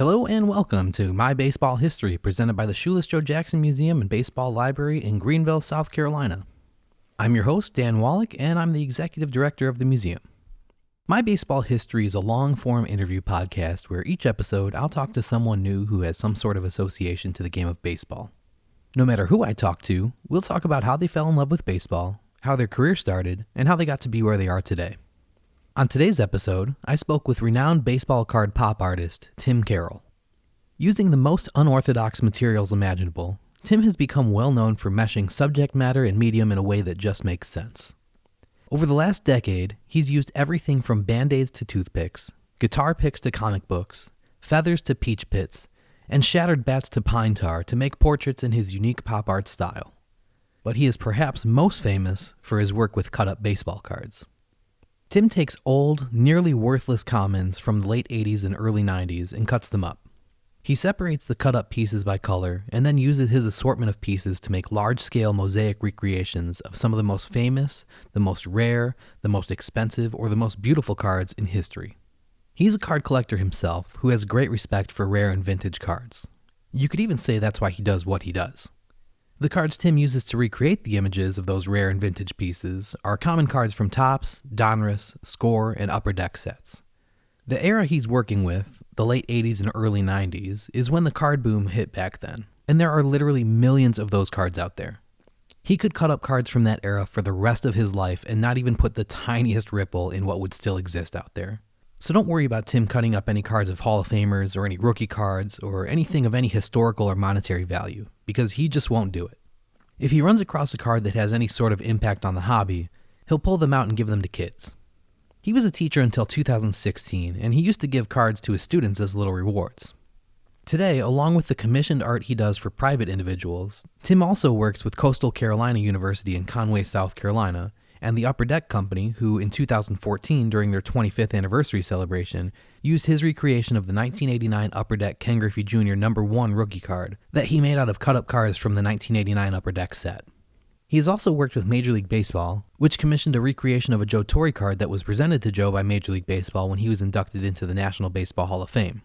Hello and welcome to My Baseball History, presented by the Shoeless Joe Jackson Museum and Baseball Library in Greenville, South Carolina. I'm your host, Dan Wallach, and I'm the Executive Director of the museum. My Baseball History is a long-form interview podcast where each episode I'll talk to someone new who has some sort of association to the game of baseball. No matter who I talk to, we'll talk about how they fell in love with baseball, how their career started, and how they got to be where they are today. On today's episode, I spoke with renowned baseball card pop artist Tim Carroll. Using the most unorthodox materials imaginable, Tim has become well known for meshing subject matter and medium in a way that just makes sense. Over the last decade, he's used everything from band-aids to toothpicks, guitar picks to comic books, feathers to peach pits, and shattered bats to pine tar to make portraits in his unique pop art style. But he is perhaps most famous for his work with cut-up baseball cards. Tim takes old, nearly worthless commons from the late 80s and early 90s and cuts them up. He separates the cut-up pieces by color and then uses his assortment of pieces to make large-scale mosaic recreations of some of the most famous, the most rare, the most expensive, or the most beautiful cards in history. He's a card collector himself who has great respect for rare and vintage cards. You could even say that's why he does what he does. The cards Tim uses to recreate the images of those rare and vintage pieces are common cards from Topps, Donruss, Score, and Upper Deck sets. The era he's working with, the late 80s and early 90s, is when the card boom hit back then, and there are literally millions of those cards out there. He could cut up cards from that era for the rest of his life and not even put the tiniest ripple in what would still exist out there. So don't worry about Tim cutting up any cards of Hall of Famers or any rookie cards or anything of any historical or monetary value, because he just won't do it. If he runs across a card that has any sort of impact on the hobby, he'll pull them out and give them to kids. He was a teacher until 2016, and he used to give cards to his students as little rewards. Today, along with the commissioned art he does for private individuals, Tim also works with Coastal Carolina University in Conway, South Carolina, and the Upper Deck Company, who in 2014, during their 25th anniversary celebration, used his recreation of the 1989 Upper Deck Ken Griffey Jr. No. 1 rookie card that he made out of cut-up cards from the 1989 Upper Deck set. He has also worked with Major League Baseball, which commissioned a recreation of a Joe Torre card that was presented to Joe by Major League Baseball when he was inducted into the National Baseball Hall of Fame.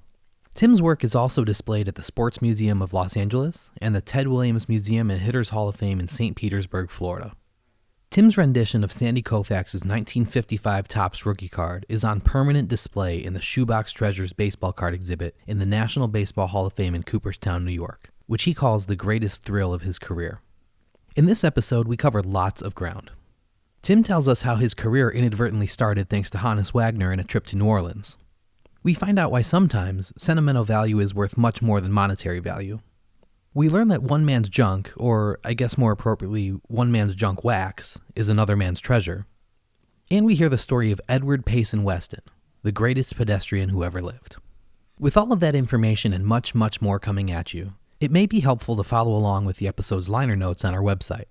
Tim's work is also displayed at the Sports Museum of Los Angeles and the Ted Williams Museum and Hitters Hall of Fame in St. Petersburg, Florida. Tim's rendition of Sandy Koufax's 1955 Topps rookie card is on permanent display in the Shoebox Treasures baseball card exhibit in the National Baseball Hall of Fame in Cooperstown, New York, which he calls the greatest thrill of his career. In this episode, we covered lots of ground. Tim tells us how his career inadvertently started thanks to Hannes Wagner and a trip to New Orleans. We find out why sometimes sentimental value is worth much more than monetary value. We learn that one man's junk, or I guess more appropriately, one man's junk wax, is another man's treasure. And we hear the story of Edward Payson Weston, the greatest pedestrian who ever lived. With all of that information and much, much more coming at you, it may be helpful to follow along with the episode's liner notes on our website.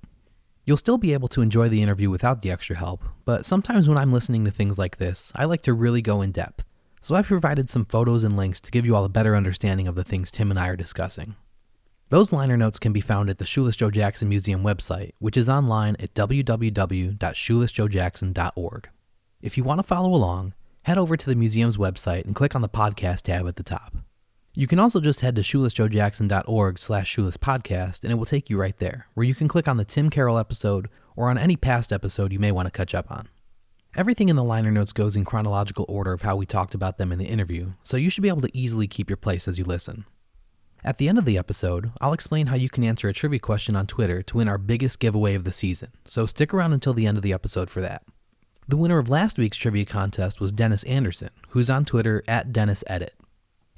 You'll still be able to enjoy the interview without the extra help, but sometimes when I'm listening to things like this, I like to really go in depth. So I've provided some photos and links to give you all a better understanding of the things Tim and I are discussing. Those liner notes can be found at the Shoeless Joe Jackson Museum website, which is online at www.shoelessjoejackson.org. If you want to follow along, head over to the museum's website and click on the podcast tab at the top. You can also just head to shoelessjoejackson.org/shoelesspodcast and it will take you right there, where you can click on the Tim Carroll episode or on any past episode you may want to catch up on. Everything in the liner notes goes in chronological order of how we talked about them in the interview, so you should be able to easily keep your place as you listen. At the end of the episode, I'll explain how you can answer a trivia question on Twitter to win our biggest giveaway of the season, so stick around until the end of the episode for that. The winner of last week's trivia contest was Dennis Anderson, who's on Twitter at DennisEdit.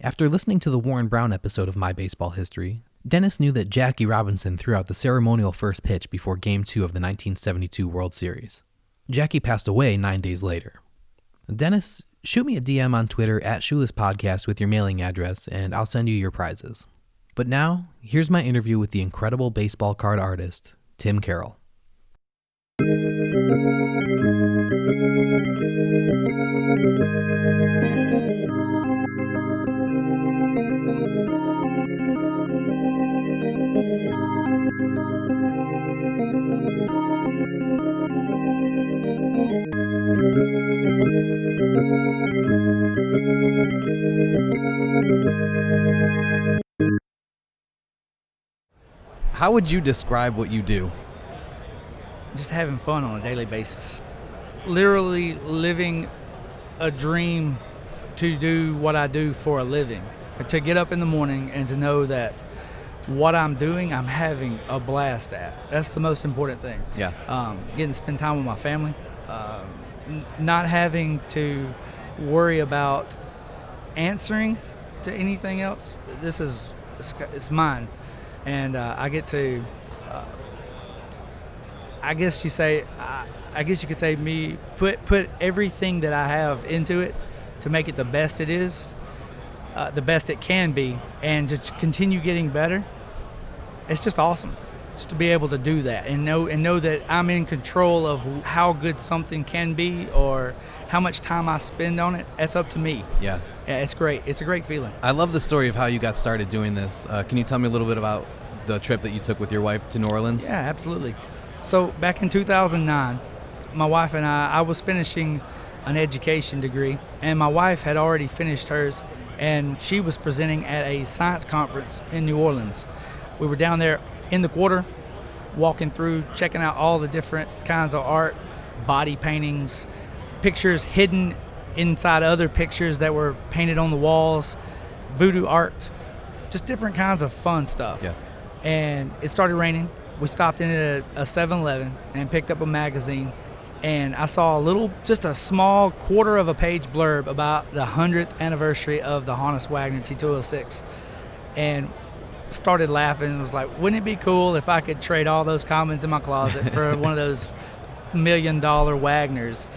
After listening to the Warren Brown episode of My Baseball History, Dennis knew that Jackie Robinson threw out the ceremonial first pitch before Game 2 of the 1972 World Series. Jackie passed away 9 days later. Dennis, shoot me a DM on Twitter at Shoeless Podcast with your mailing address, and I'll send you your prizes. But now, here's my interview with the incredible baseball card artist, Tim Carroll. How would you describe what you do? Just having fun on a daily basis. Literally living a dream to do what I do for a living. To get up in the morning and to know that what I'm doing, I'm having a blast at. That's the most important thing. Yeah. Getting to spend time with my family. Not having to worry about answering to anything else. It's mine. And I get to, I guess you could say me put everything that I have into it to make it the best it is, the best it can be, and just continue getting better. It's just awesome just to be able to do that and know that I'm in control of how good something can be or how much time I spend on it. That's up to me. Yeah, it's great. It's a great feeling. I love the story of how you got started doing this. Can you tell me a little bit about the trip that you took with your wife to New Orleans? Yeah, absolutely. So back in 2009, my wife and I was finishing an education degree, and my wife had already finished hers, and she was presenting at a science conference in New Orleans. We were down there in the quarter, walking through, checking out all the different kinds of art, body paintings, pictures hidden inside other pictures that were painted on the walls, voodoo art, just different kinds of fun stuff. Yeah. And it started raining. We stopped in at a 7-Eleven and picked up a magazine, and I saw just a small quarter of a page blurb about the 100th anniversary of the Honus Wagner T206, and started laughing and was like, wouldn't it be cool if I could trade all those commons in my closet for one of those $1 million Wagners?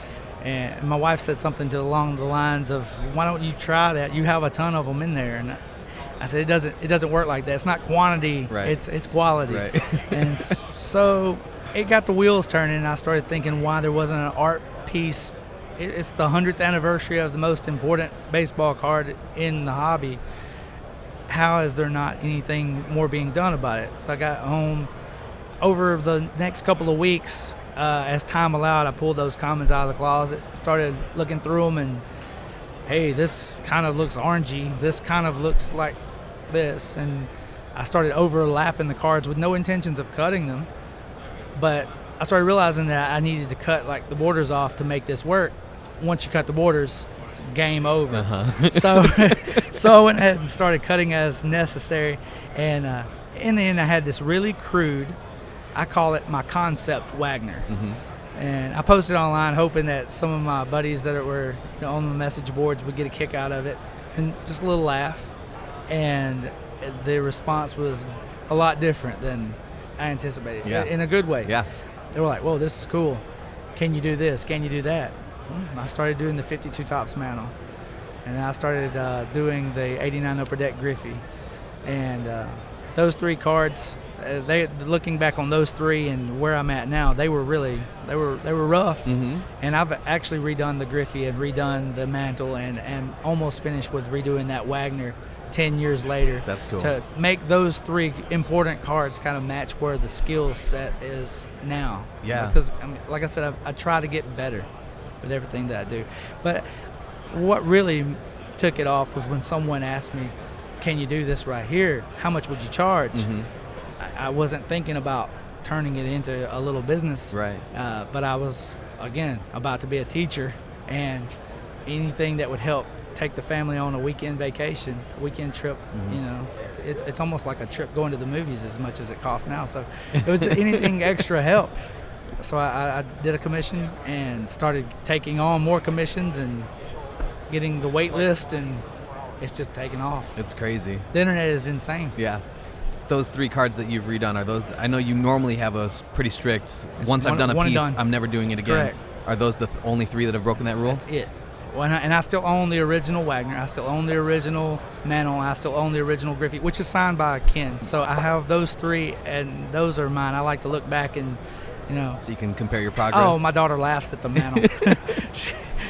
And my wife said something along the lines of, why don't you try that? You have a ton of them in there. And I said, it doesn't work like that. It's not quantity, right. It's quality. Right. And so it got the wheels turning, and I started thinking why there wasn't an art piece. It's the 100th anniversary of the most important baseball card in the hobby. How is there not anything more being done about it? So I got home. Over the next couple of weeks, as time allowed, I pulled those commons out of the closet, started looking through them, and hey, this kind of looks orangey. This kind of looks like this. And I started overlapping the cards with no intentions of cutting them. But I started realizing that I needed to cut like the borders off to make this work. Once you cut the borders, it's game over. Uh-huh. So I went ahead and started cutting as necessary. And in the end, I had this really crude, I call it my concept Wagner. Mm-hmm. And I posted online hoping that some of my buddies that were on the message boards would get a kick out of it and just a little laugh. And the response was a lot different than I anticipated, in a good way. Yeah. They were like, whoa, this is cool. Can you do this? Can you do that? I started doing the 52 tops mantle. And I started doing the 89 upper deck Griffey. And those three cards, looking back on those three and where I'm at now, they were rough. Mm-hmm. And I've actually redone the Griffey and redone the mantle and almost finished with redoing that Wagner 10 years later. That's cool. To make those three important cards kind of match where the skill set is now. Yeah. Because, like I said, I try to get better with everything that I do. But what really took it off was when someone asked me, can you do this right here? How much would you charge? Mm-hmm. I wasn't thinking about turning it into a little business. Right. But I was, again, about to be a teacher, and anything that would help take the family on a weekend vacation, weekend trip, mm-hmm. It's almost like a trip going to the movies as much as it costs now. So it was just anything extra help. So I did a commission and started taking on more commissions and getting the wait list, and it's just taken off. It's crazy. The internet is insane. Yeah. Those three cards that you've redone, are those, I know you normally have a pretty strict, once I've done a piece, I'm never doing it again. Correct. Are those the only three that have broken that rule? That's it. And I still own the original Wagner. I still own the original Mantle. I still own the original Griffey, which is signed by Ken. So I have those three, and those are mine. I like to look back and, So you can compare your progress? Oh, my daughter laughs at the Mantle.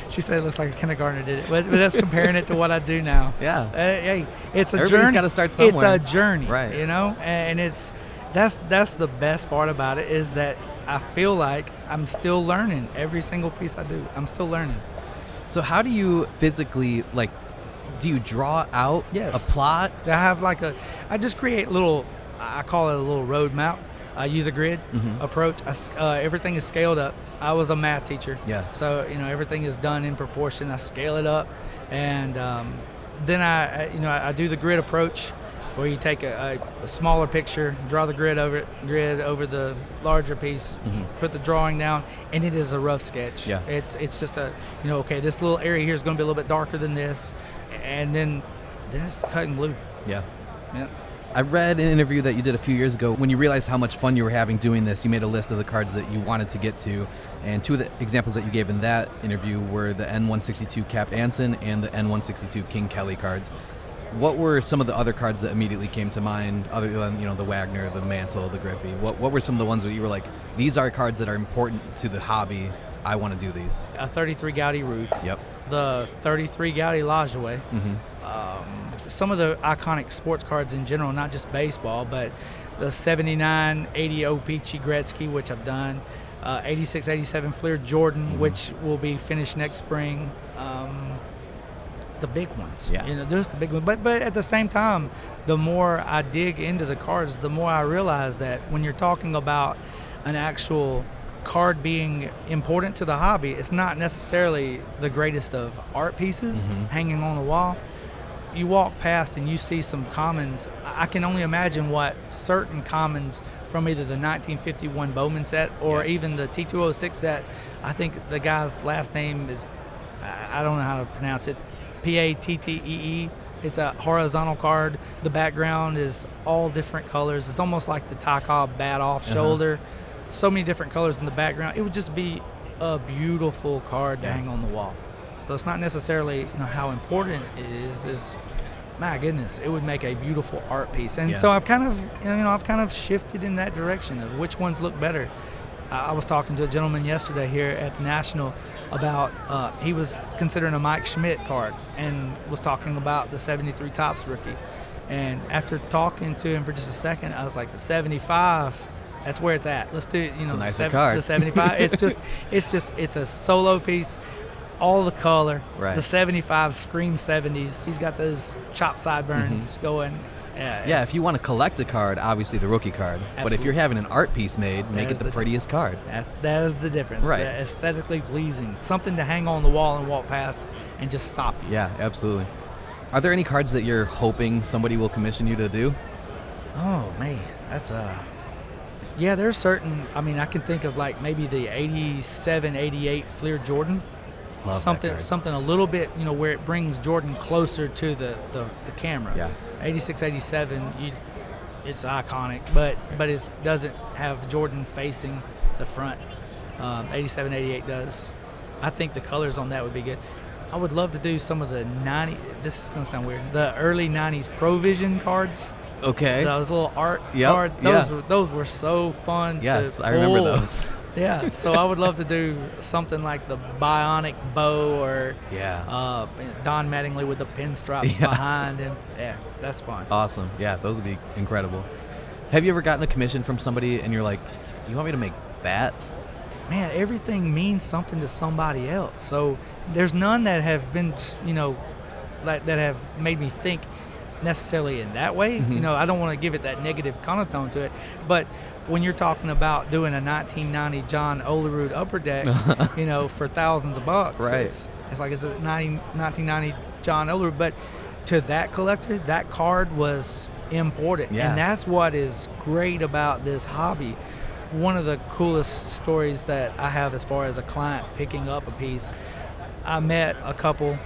She said it looks like a kindergartner did it. But that's comparing it to what I do now. Yeah. Hey, it's a Everybody's journey. Everybody's got to start somewhere. It's a journey, right? And that's the best part about it, is that I feel like I'm still learning every single piece I do. I'm still learning. So how do you physically, do you draw out Yes. a plot? I have I just create little I call it a little road map. I use a grid approach. Everything is scaled up. I was a math teacher, so everything is done in proportion. I scale it up, and then I do the grid approach, where you take a smaller picture, draw the grid over the larger piece, put the drawing down, and it is a rough sketch. Yeah. It's just okay, this little area here is going to be a little bit darker than this, and then it's cut and glue. Yeah. Yeah. I read an interview that you did a few years ago. When you realized how much fun you were having doing this, you made a list of the cards that you wanted to get to. And two of the examples that you gave in that interview were the N162 Cap Anson and the N162 King Kelly cards. What were some of the other cards that immediately came to mind, other than the Wagner, the Mantle, the Griffey? What were some of the ones that you were like, these are cards that are important to the hobby, I want to do these? A 33 Gaudy Ruth. Yep. The 33 Gaudy Lajoie. Some of the iconic sports cards in general, not just baseball, but the 79, 80 O-Pee-Chee Gretzky, which I've done, 86, 87 Fleer Jordan, which will be finished next spring. The big ones, there's the big one. But at the same time, the more I dig into the cards, the more I realize that when you're talking about an actual card being important to the hobby, it's not necessarily the greatest of art pieces hanging on the wall. You walk past and you see some commons. I can only imagine what certain commons from either the 1951 Bowman set or even the T206 set. I think the guy's last name is, I don't know how to pronounce it, Pattee. It's a horizontal card. The background is all different colors. It's almost like the Ty Cobb bat off shoulder. So many different colors in the background. It would just be a beautiful card to hang on the wall. So it's not necessarily how important it is my goodness, it would make a beautiful art piece. And so I've kind of shifted in that direction of which ones look better. I was talking to a gentleman yesterday here at the National about he was considering a Mike Schmidt card and was talking about the 73 Topps rookie. And after talking to him for just a second, I was like, the 75, that's where it's at. Let's do it's a nicer card. The 75. it's a solo piece. All the color. Right. The 75 scream 70s. He's got those chopped sideburns going. Yeah, if you want to collect a card, obviously the rookie card. Absolutely. But if you're having an art piece made, make it the prettiest card. That is the difference. Right. Aesthetically pleasing. Something to hang on the wall and walk past and just stop you. Yeah, absolutely. Are there any cards that you're hoping somebody will commission you to do? Oh, man. That's yeah, there's certain, I can think of like maybe the 87, 88 Fleer Jordan. Love something a little bit, where it brings Jordan closer to the camera. Yeah. 86, 87, it's iconic, but it doesn't have Jordan facing the front. 87, 88 does. I think the colors on that would be good. I would love to do some of the 90. This is going to sound weird. The early 90s Provision cards. Okay. Those little art cards. Those were so fun. Yes, to I remember pull. those. Yeah, so I would love to do something like the Bionic Bow or Don Mattingly with the pinstripes behind him. Yeah, that's fun. Awesome. Yeah, those would be incredible. Have you ever gotten a commission from somebody and you're like, you want me to make that? Man, everything means something to somebody else. So there's none that have been, that have made me think necessarily in that way. I don't want to give it that negative connotation to it, but when you're talking about doing a 1990 John Olerud upper deck, for thousands of bucks, right? It's like it's a 1990 John Olerud, but to that collector, that card was important, and that's what is great about this hobby. One of the coolest stories that I have as far as a client picking up a piece, I met a couple,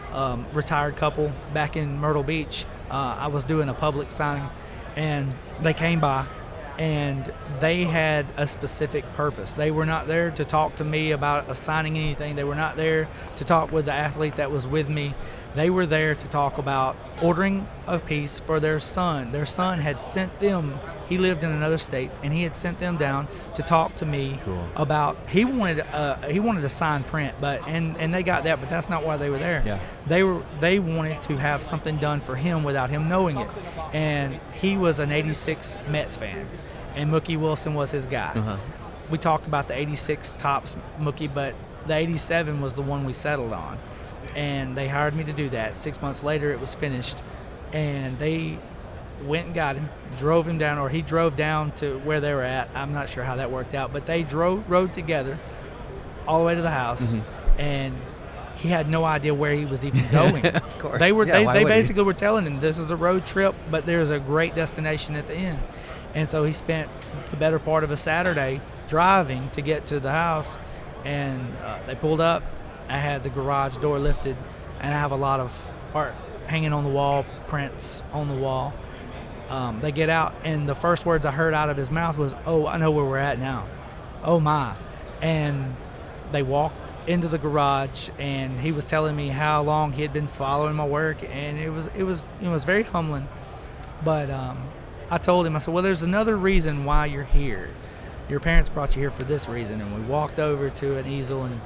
retired couple, back in Myrtle Beach. I was doing a public signing, and they came by. And they had a specific purpose. They were not there to talk to me about assigning anything. They were not there to talk with the athlete that was with me. They were there to talk about ordering a piece for their son. Their son had sent them, he lived in another state, and he had sent them down to talk to me about, he wanted a signed print, and they got that, but that's not why they were there. Yeah. They wanted to have something done for him without him knowing it. And he was an 86 Mets fan, and Mookie Wilson was his guy. We talked about the 86 Topps Mookie, but the 87 was the one we settled on. And they hired me to do that. 6 months later, it was finished. And they went and got him, drove him down, or he drove down to where they were at. I'm not sure how that worked out, but they rode together all the way to the house, and he had no idea where he was even going. Of course. They were Yeah, they basically were telling him this is a road trip, but there's a great destination at the end. And so he spent the better part of a Saturday driving to get to the house, and they pulled up. I had the garage door lifted, and I have a lot of art hanging on the wall, prints on the wall. They get out, and the first words I heard out of his mouth was, "Oh, I know where we're at now. Oh my." And they walked into the garage, and he was telling me how long he had been following my work, and it was very humbling. But I told him, I said, well, there's another reason why you're here. Your parents brought you here for this reason. And we walked over to an easel and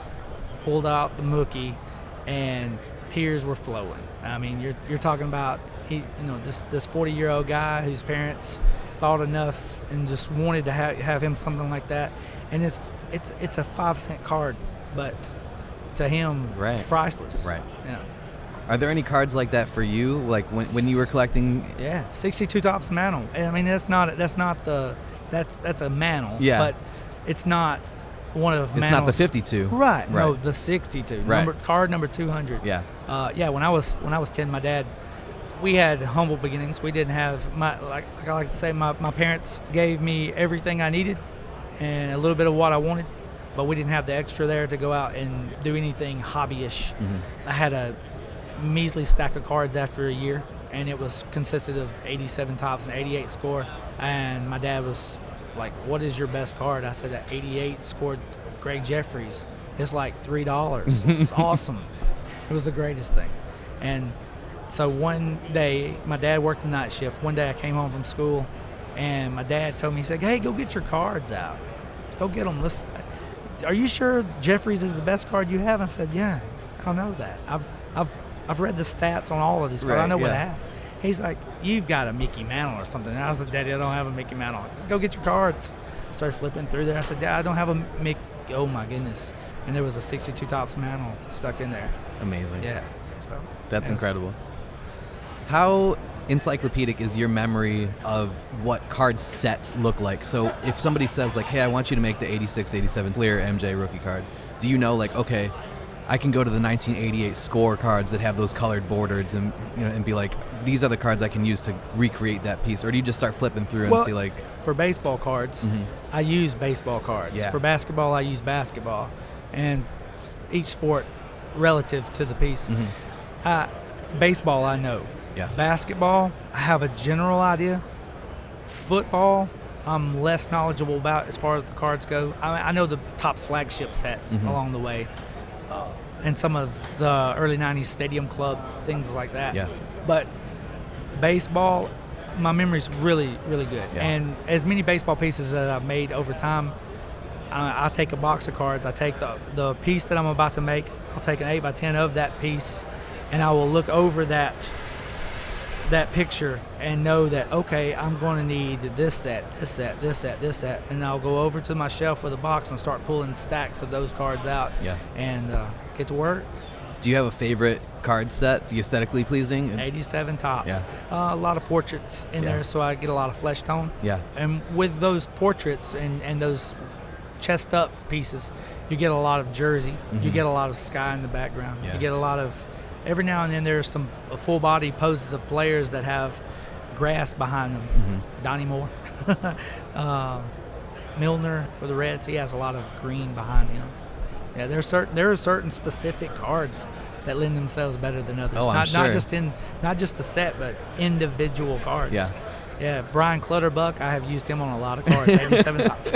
pulled out the Mookie, and tears were flowing. I mean, you're talking about this 40-year-old guy whose parents thought enough and just wanted to have him something like that. And it's a 5-cent card, but to him, it's priceless. Right. Yeah. Are there any cards like that for you? Like when you were collecting? Yeah, 62 Topps Mantle. I mean, that's a Mantle. Yeah. But it's not one of It's Mantle's. not the 52. Right. No, the 62. Right. Card number 200. Yeah. When I was 10, my dad, we had humble beginnings. We didn't have like I like to say, my parents gave me everything I needed and a little bit of what I wanted, but we didn't have the extra there to go out and do anything hobbyish. I had a measly stack of cards after a year, and it was consisted of 87 Topps and 88 score. And my dad was like, "What is your best card?" I said, "That 88 scored Greg Jeffries. It's like $3. It's awesome." It was the greatest thing. And so one day, my dad worked the night shift. One day I came home from school, and my dad told me, he said, "Hey, go get your cards out. Go get them. Are you sure Jeffries is the best card you have?" I said, "Yeah, I know that. I've read the stats on all of these cards. I know what I have." He's like, "You've got a Mickey Mantle or something." And I was like, "Daddy, I don't have a Mickey Mantle." He said, "Go get your cards." I started flipping through there. I said, "Dad, I don't have a Mickey." Oh my goodness. And there was a 62 Topps Mantle stuck in there. Amazing. Yeah. So That's incredible. How encyclopedic is your memory of what card sets look like? So if somebody says like, "Hey, I want you to make the 86, 87 clear MJ rookie card," do you know like, okay, I can go to the 1988 score cards that have those colored borders and and be like, these are the cards I can use to recreate that piece? Or do you just start flipping through and see like... For baseball cards, I use baseball cards. Yeah. For basketball, I use basketball. And each sport relative to the piece. Baseball, I know. Yeah. Basketball, I have a general idea. Football, I'm less knowledgeable about as far as the cards go. I know the Topps flagship sets along the way. And some of the early 90s Stadium Club, things like that. Yeah. But baseball, my memory's really, really good. Yeah. And as many baseball pieces that I've made over time, I take a box of cards. I take the piece that I'm about to make. I'll take an 8x10 of that piece, and I will look over that picture and know that, okay, I'm going to need this set, this set, this set, this set, and I'll go over to my shelf with a box and start pulling stacks of those cards out. Yeah. And get to work. Do you have a favorite card set? The aesthetically pleasing? 87 Topps. Yeah. A lot of portraits in there, so I get a lot of flesh tone. Yeah. And with those portraits and those chest up pieces, you get a lot of jersey. You get a lot of sky in the background. Yeah. You get a lot of... Every now and then there's some full body poses of players that have grass behind them. Donnie Moore, Milner for the Reds, he has a lot of green behind him. Yeah, there are certain specific cards that lend themselves better than others. Oh, I'm sure. Not just a set, but individual cards. Yeah. Yeah, Brian Clutterbuck, I have used him on a lot of cards. 87 Topps.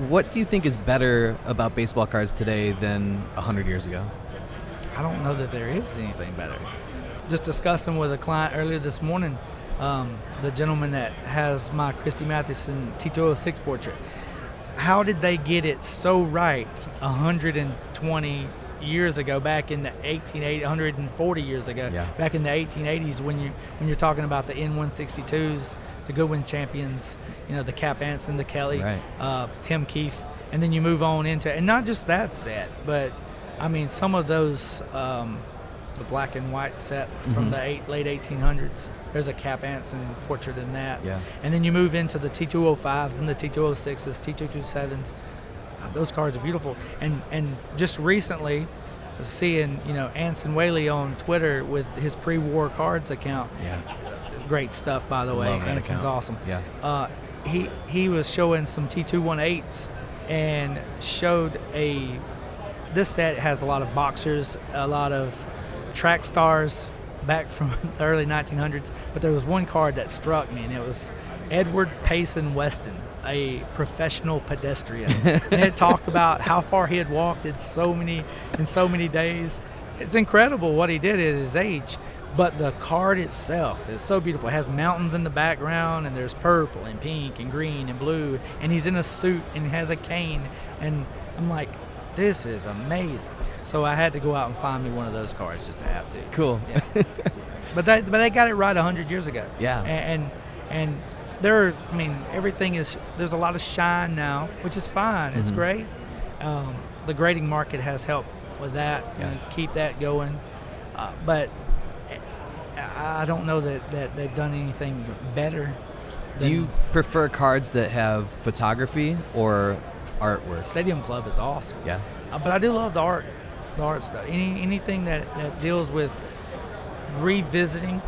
What do you think is better about baseball cards today than 100 years ago? I don't know that there is anything better. Just discussing with a client earlier this morning, the gentleman that has my Christy Mathewson T206 portrait. How did they get it so right 120 years ago, back in the 140 years ago, back in the 1880s, when you're talking about the N162s, the Goodwin champions, the Cap Anson, the Kelly, Tim Keefe, and then you move on into, and not just that set, but I mean some of those the black and white set from the late 1800s. There's a Cap Anson portrait in that. Yeah. And then you move into the T205s and the T206s, T227s. Those cards are beautiful. And just recently, seeing Anson Whaley on Twitter with his pre-war cards account. Yeah. Great stuff, by the way. Anson's awesome. Yeah. He was showing some T218s and showed this set has a lot of boxers, a lot of track stars back from the early 1900s, but there was one card that struck me, and it was Edward Payson Weston, a professional pedestrian. And it talked about how far he had walked in so many days. It's incredible what he did at his age. But the card itself is so beautiful. It has mountains in the background, and there's purple and pink and green and blue, and he's in a suit and he has a cane, and I'm like, this is amazing. So I had to go out and find me one of those cards just to have to. Cool. Yeah. But they got it right 100 years ago. Yeah. And everything is, there's a lot of shine now, which is fine. It's great. The grading market has helped with that, keep that going. But I don't know that they've done anything better. Do you prefer cards that have photography or artwork? Stadium Club is awesome. Yeah. But I do love the art stuff. Anything that deals with revisiting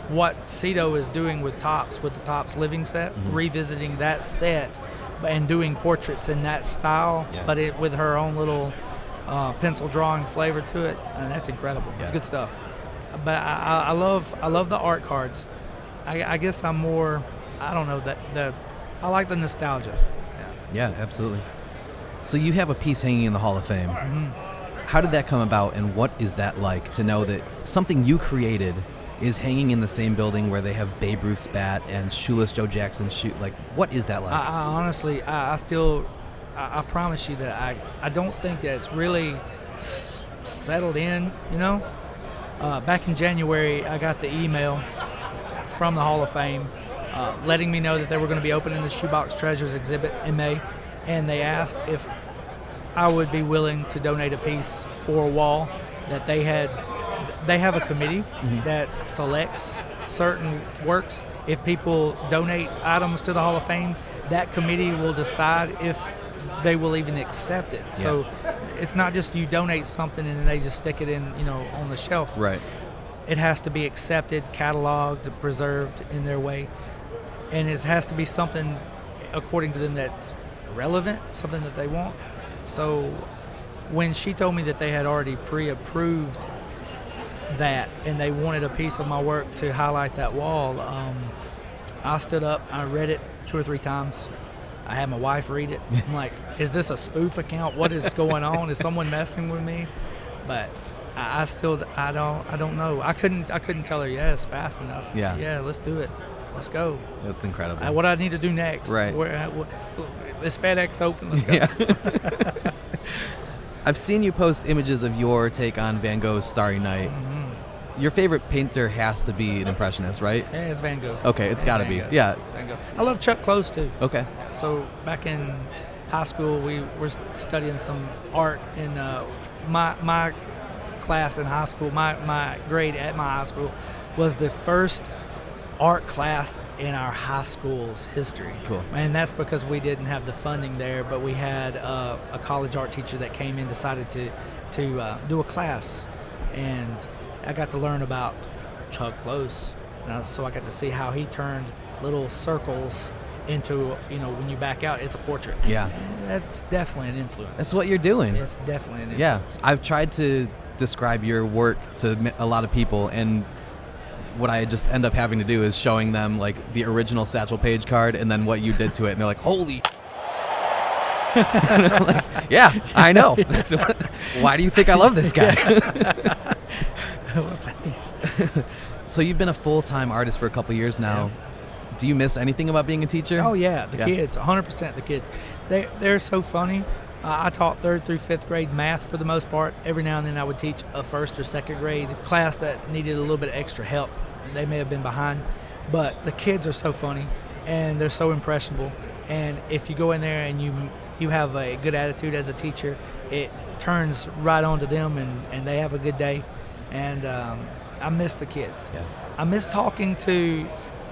what Cito is doing with the Topps living set, revisiting that set and doing portraits in that style, but with her own little pencil drawing flavor to it. That's incredible. It's good stuff. But I love the art cards. I guess I'm more, I don't know, that I like the nostalgia. Yeah, absolutely. So you have a piece hanging in the Hall of Fame. How did that come about, and what is that like to know that something you created is hanging in the same building where they have Babe Ruth's bat and Shoeless Joe Jackson's shoe? Like, what is that like? I honestly, I promise you that I don't think that it's really settled in, Back in January, I got the email from the Hall of Fame letting me know that they were going to be opening the Shoebox Treasures exhibit in May, and they asked if I would be willing to donate a piece for a wall that they have a committee that selects certain works. If people donate items to the Hall of Fame, that committee will decide if they will even accept it. Yeah. So it's not just you donate something and then they just stick it in, on the shelf. Right. It has to be accepted, cataloged, preserved in their way. And it has to be something, according to them, that's relevant, something that they want. So when she told me that they had already pre-approved that and they wanted a piece of my work to highlight that wall, I stood up, I read it 2 or 3 times. I had my wife read it. I'm like, is this a spoof account? What is going on? Is someone messing with me? But I don't know. I couldn't tell her yes fast enough. Yeah, let's do it. Let's go. That's incredible. What do I need to do next? Right. Is FedEx open? Let's go. Yeah. I've seen you post images of your take on Van Gogh's Starry Night. Your favorite painter has to be an Impressionist, right? Yeah, it's Van Gogh. Okay, it's got to be. Yeah. It's Van Gogh. I love Chuck Close, too. Okay. So back in high school, we were studying some art in my class in high school. My grade at my high school was the first art class in our high school's history. Cool. And that's because we didn't have the funding there, but we had a college art teacher that came in, decided to do a class, and I got to learn about Chuck Close. So I got to see how he turned little circles into, when you back out, it's a portrait. Yeah. That's definitely an influence. That's what you're doing. It's definitely an influence. Yeah. I've tried to describe your work to a lot of people, and what I just end up having to do is showing them like the original Satchel Paige card and then what you did to it, and they're like, holy like, yeah, I know. Why do you think I love this guy? Well, thanks. So you've been a full-time artist for a couple years now. Yeah. Do you miss anything about being a teacher? Oh yeah, the kids, 100% the kids. They're so funny. I taught 3rd through 5th grade math for the most part. Every now and then I would teach a 1st or 2nd grade class that needed a little bit of extra help. They may have been behind, but the kids are so funny and they're so impressionable. And if you go in there and you have a good attitude as a teacher, it turns right on to them and they have a good day. And I miss the kids. Yeah. I miss talking to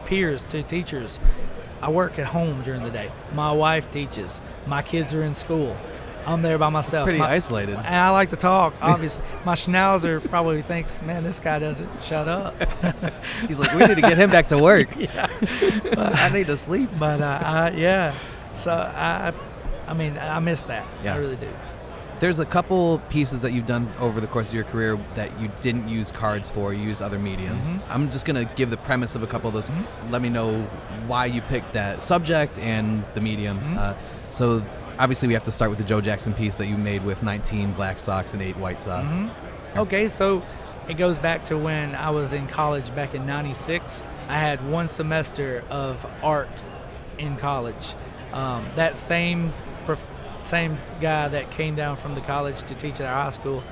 peers, to teachers. I work at home during the day. My wife teaches. My kids are in school. I'm there by myself. It's pretty isolated. And I like to talk, obviously. My schnauzer probably thinks, man, this guy doesn't shut up. He's like, we need to get him back to work. Yeah. I need to sleep. But, yeah. So, I mean, I miss that. Yeah. I really do. There's a couple pieces that you've done over the course of your career that you didn't use cards for, you used other mediums. Mm-hmm. I'm just going to give the premise of a couple of those. Mm-hmm. Let me know why you picked that subject and the medium. Mm-hmm. So obviously we have to start with the Joe Jackson piece that you made with 19 black socks and 8 white socks. Mm-hmm. Okay, so it goes back to when I was in college back in 96. I had one semester of art in college. That same guy that came down from the college to teach at our high school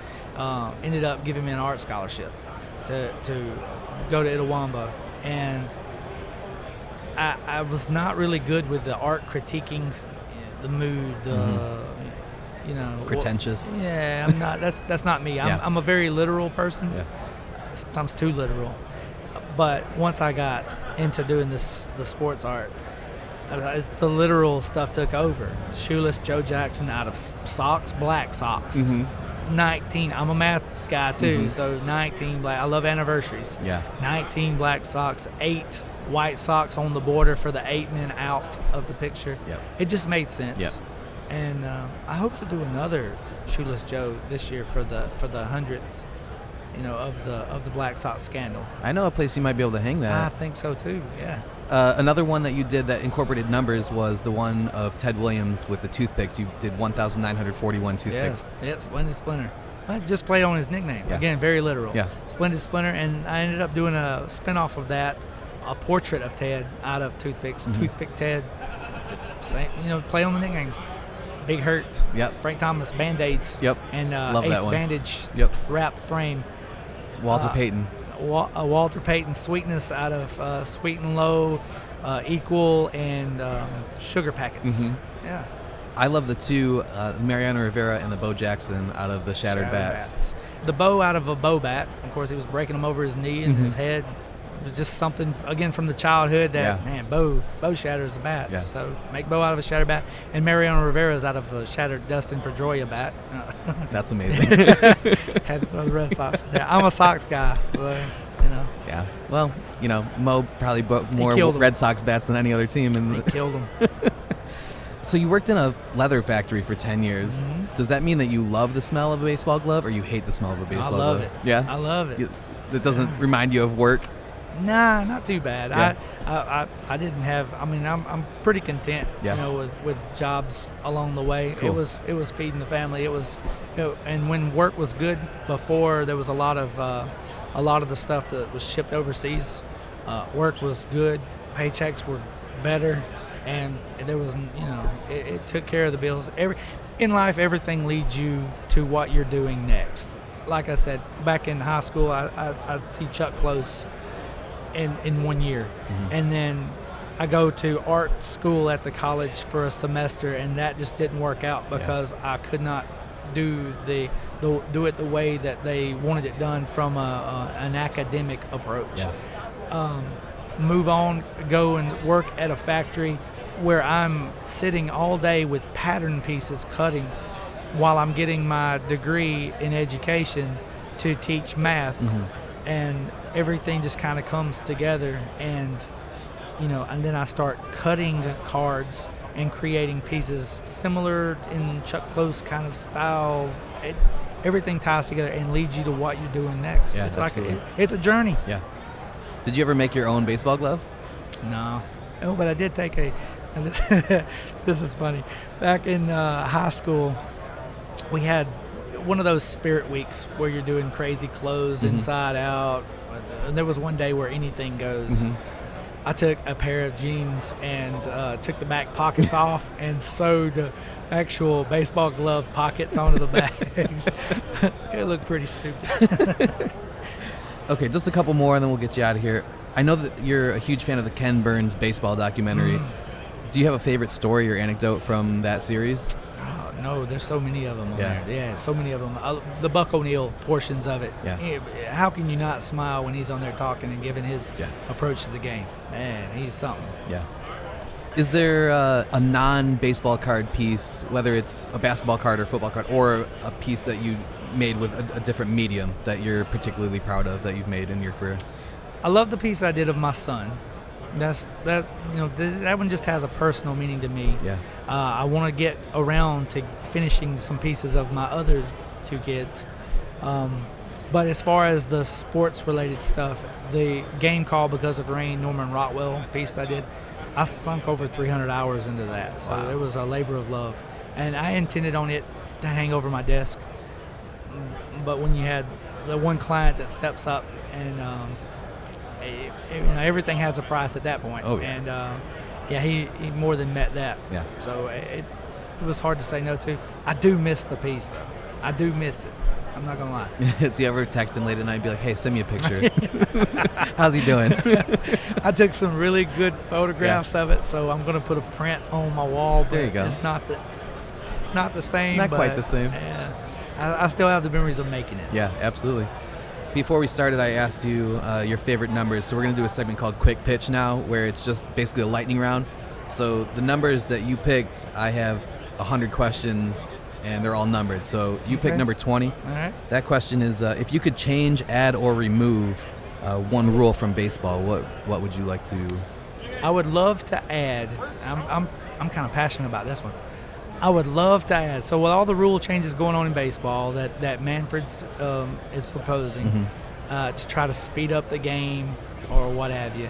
ended up giving me an art scholarship to go to Itawamba. And I was not really good with the art critiquing, the mood, pretentious. Yeah, I'm not. That's not me. I'm a very literal person. Yeah. Sometimes too literal. But once I got into doing the sports art, the literal stuff took over. Shoeless Joe Jackson out of socks, black socks. Mm-hmm. 19. I'm a math guy too, Mm-hmm. so 19 black. I love anniversaries. Yeah. 19 black socks, 8 white socks on the border for the 8 men out of the picture. Yep. It just made sense. Yep. And I hope to do another Shoeless Joe this year for the 100th, of the black sock scandal. I know a place you might be able to hang that. I think so too. Yeah. Another one that you did that incorporated numbers was the one of Ted Williams with the toothpicks. You did 1,941 toothpicks. Yeah, Splendid Splinter. I just played on his nickname. Yeah. Again, very literal. Yeah. Splendid Splinter, and I ended up doing a spin-off of that, a portrait of Ted out of toothpicks. Mm-hmm. Toothpick Ted, play on the nicknames. Big Hurt. Yep. Frank Thomas, Band-Aids. Yep. And Love Ace that one. Bandage. Yep. Wrap frame. Walter Payton. Walter Payton Sweetness out of Sweet and Low, Equal, and Sugar Packets. Mm-hmm. Yeah. I love the two, Mariano Rivera and the Bo Jackson out of the Shattered Bats. The bow out of a bow bat. Of course, he was breaking them over his knee and Mm-hmm. his head. It was just something, again, from the childhood that, man, Bo shatters the bats. Yeah. So make Bo out of a shattered bat. And Mariano Rivera's out of a shattered Dustin Pedroia bat. That's amazing. Had to throw the Red Sox in there. I'm a Sox guy, so, Yeah. Well, Mo probably broke more killed him. Red Sox bats than any other team. He killed him. So you worked in a leather factory for 10 years. Mm-hmm. Does that mean that you love the smell of a baseball glove or you hate the smell of a baseball glove? I love it. Yeah? I love it. That doesn't remind you of work? Nah, not too bad. Yeah. I didn't have. I mean, I'm pretty content. Yeah. With jobs along the way. Cool. It was feeding the family. It was, and when work was good before, there was a lot of the stuff that was shipped overseas. Work was good. Paychecks were better, and there was, it took care of the bills. In life, everything leads you to what you're doing next. Like I said, back in high school, I'd see Chuck Close in 1 year. Mm-hmm. And then I go to art school at the college for a semester, and that just didn't work out because I could not do it the way that they wanted it done from an academic approach. Yeah. Move on, go and work at a factory where I'm sitting all day with pattern pieces cutting while I'm getting my degree in education to teach math. Mm-hmm. And everything just kind of comes together, and and then I start cutting cards and creating pieces similar in Chuck Close kind of style. Everything ties together and leads you to what you're doing next. Yeah, it's absolutely. it's a journey. Yeah. Did you ever make your own baseball glove? No. Oh, but I did take this is funny. Back in high school, we had one of those spirit weeks where you're doing crazy clothes, mm-hmm. inside out, and there was one day where anything goes. Mm-hmm. I took a pair of jeans and took the back pockets off and sewed actual baseball glove pockets onto the bags. It looked pretty stupid. Okay, just a couple more and then we'll get you out of here. I know that you're a huge fan of the Ken Burns baseball documentary. Do you have a favorite story or anecdote from that series? Oh, no, there's so many of them on Yeah. there. Yeah, so many of them. The Buck O'Neill portions of it. Yeah. How can you not smile when he's on there talking and giving his Yeah. approach to the game? Man, he's something. Yeah. Is there a non-baseball card piece, whether it's a basketball card or football card, or a piece that you made with a different medium that you're particularly proud of that you've made in your career? I love the piece I did of my son. That one just has a personal meaning to me. Yeah. I want to get around to finishing some pieces of my other two kids. But as far as the sports-related stuff, the game call because of rain, Norman Rockwell piece that I did, I sunk over 300 hours into that. So Wow. It was a labor of love. And I intended on it to hang over my desk. But when you had the one client that steps up and everything has a price at that point. Oh, yeah. And he more than met that. Yeah. So it was hard to say no to. I do miss the piece though. I do miss it. I'm not gonna lie. Do you ever text him late at night and be like, "Hey, send me a picture. How's he doing?" I took some really good photographs of it, so I'm gonna put a print on my wall. But There you go. It's not the same. Not quite but, the same. Yeah, I still have the memories of making it. Yeah, absolutely. Before we started, I asked you your favorite numbers. So we're going to do a segment called Quick Pitch now, where it's just basically a lightning round. So the numbers that you picked, I have 100 questions, and they're all numbered. So you picked Okay. number 20. All right. That question is, if you could change, add, or remove one rule from baseball, what would you like to? I would love to add. I'm kind of passionate about this one. I would love to add. So with all the rule changes going on in baseball that Manfred's is proposing to try to speed up the game or what have you,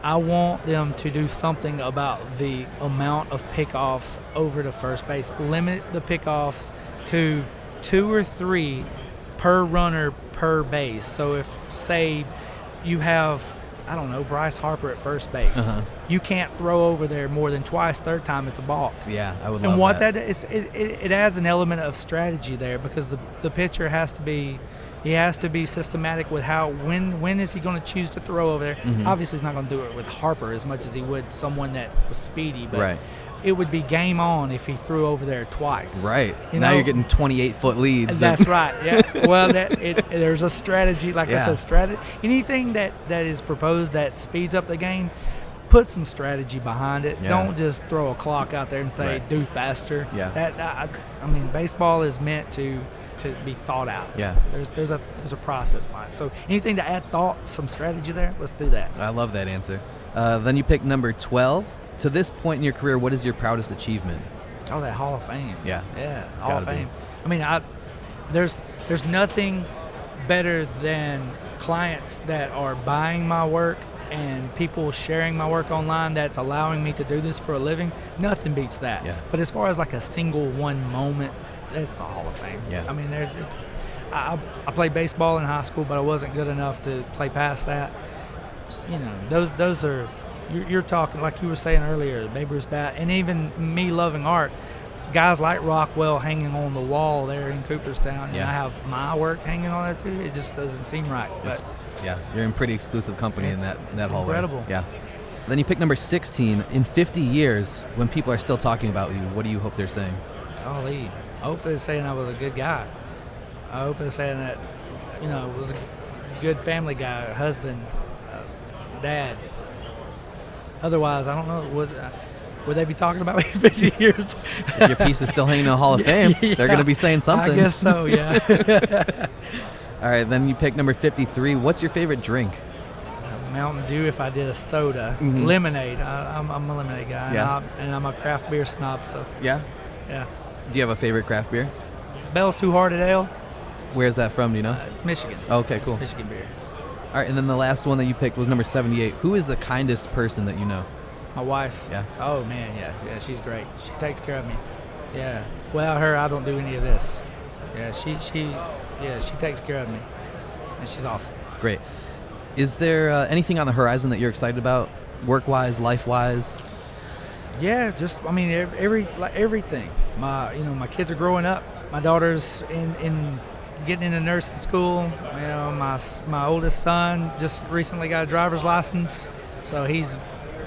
I want them to do something about the amount of pickoffs over to first base. Limit the pickoffs to 2 or 3 per runner per base. So if, say, you have, I don't know, Bryce Harper at first base, you can't throw over there more than twice. Third time, it's a balk. Yeah, I would love And what that. that is, it adds an element of strategy there because the pitcher has to be systematic with when is he going to choose to throw over there. Obviously, he's not going to do it with Harper as much as he would someone that was speedy, but Right. it would be game on if he threw over there twice. Right. You Now know? you're getting 28-foot leads. That's right. Yeah. Well, there's a strategy. Like Yeah. I said, anything that is proposed that speeds up the game, put some strategy behind it. Yeah. Don't just throw a clock out there and say Right. do faster. Yeah. I mean, baseball is meant to be thought out. Yeah. There's a process behind it. So anything to add thought, some strategy there, let's do that. I love that answer. Then you picked number 12. To this point in your career, what is your proudest achievement? Oh, that Hall of Fame. Yeah. Yeah, It's Hall of gotta be. Fame. I mean, there's nothing better than clients that are buying my work and people sharing my work online that's allowing me to do this for a living. Nothing beats that. Yeah. But as far as like a single one moment, that's the Hall of Fame. Yeah. I mean, I played baseball in high school, but I wasn't good enough to play past that. You know, those are. You're talking, like you were saying earlier, Babe Ruth's bat, and even me loving art, guys like Rockwell hanging on the wall there in Cooperstown, and Yeah. I have my work hanging on there too. It just doesn't seem right. It's, But yeah, you're in pretty exclusive company in that it's hallway. incredible. Yeah. Then you pick number 16. In 50 years, when people are still talking about you, what do you hope they're saying? golly, I hope they're saying I was a good guy. I hope they're saying that, was a good family guy, a husband, dad. Otherwise, I don't know. Would they be talking about me in 50 years? If your piece is still hanging in the Hall of Fame, they're going to be saying something. I guess so, yeah. All right, then you pick number 53. What's your favorite drink? Mountain Dew if I did a soda. Lemonade. I'm a lemonade guy. Yeah. And I'm a craft beer snob, so, Yeah? yeah. Do you have a favorite craft beer? Bell's Two Hearted Ale. Where's that from, do you know? It's Michigan. Okay, It's cool. Michigan beer. All right, and then the last one that you picked was number 78. Who is the kindest person that you know? My wife. Yeah. Oh, man, yeah, she's great. She takes care of me. Yeah. Without her, I don't do any of this. Yeah, she takes care of me, and she's awesome. Great. Is there anything on the horizon that you're excited about, work-wise, life-wise? Yeah, just everything. My kids are growing up. My daughter's in getting into nursing school. My oldest son just recently got a driver's license, so he's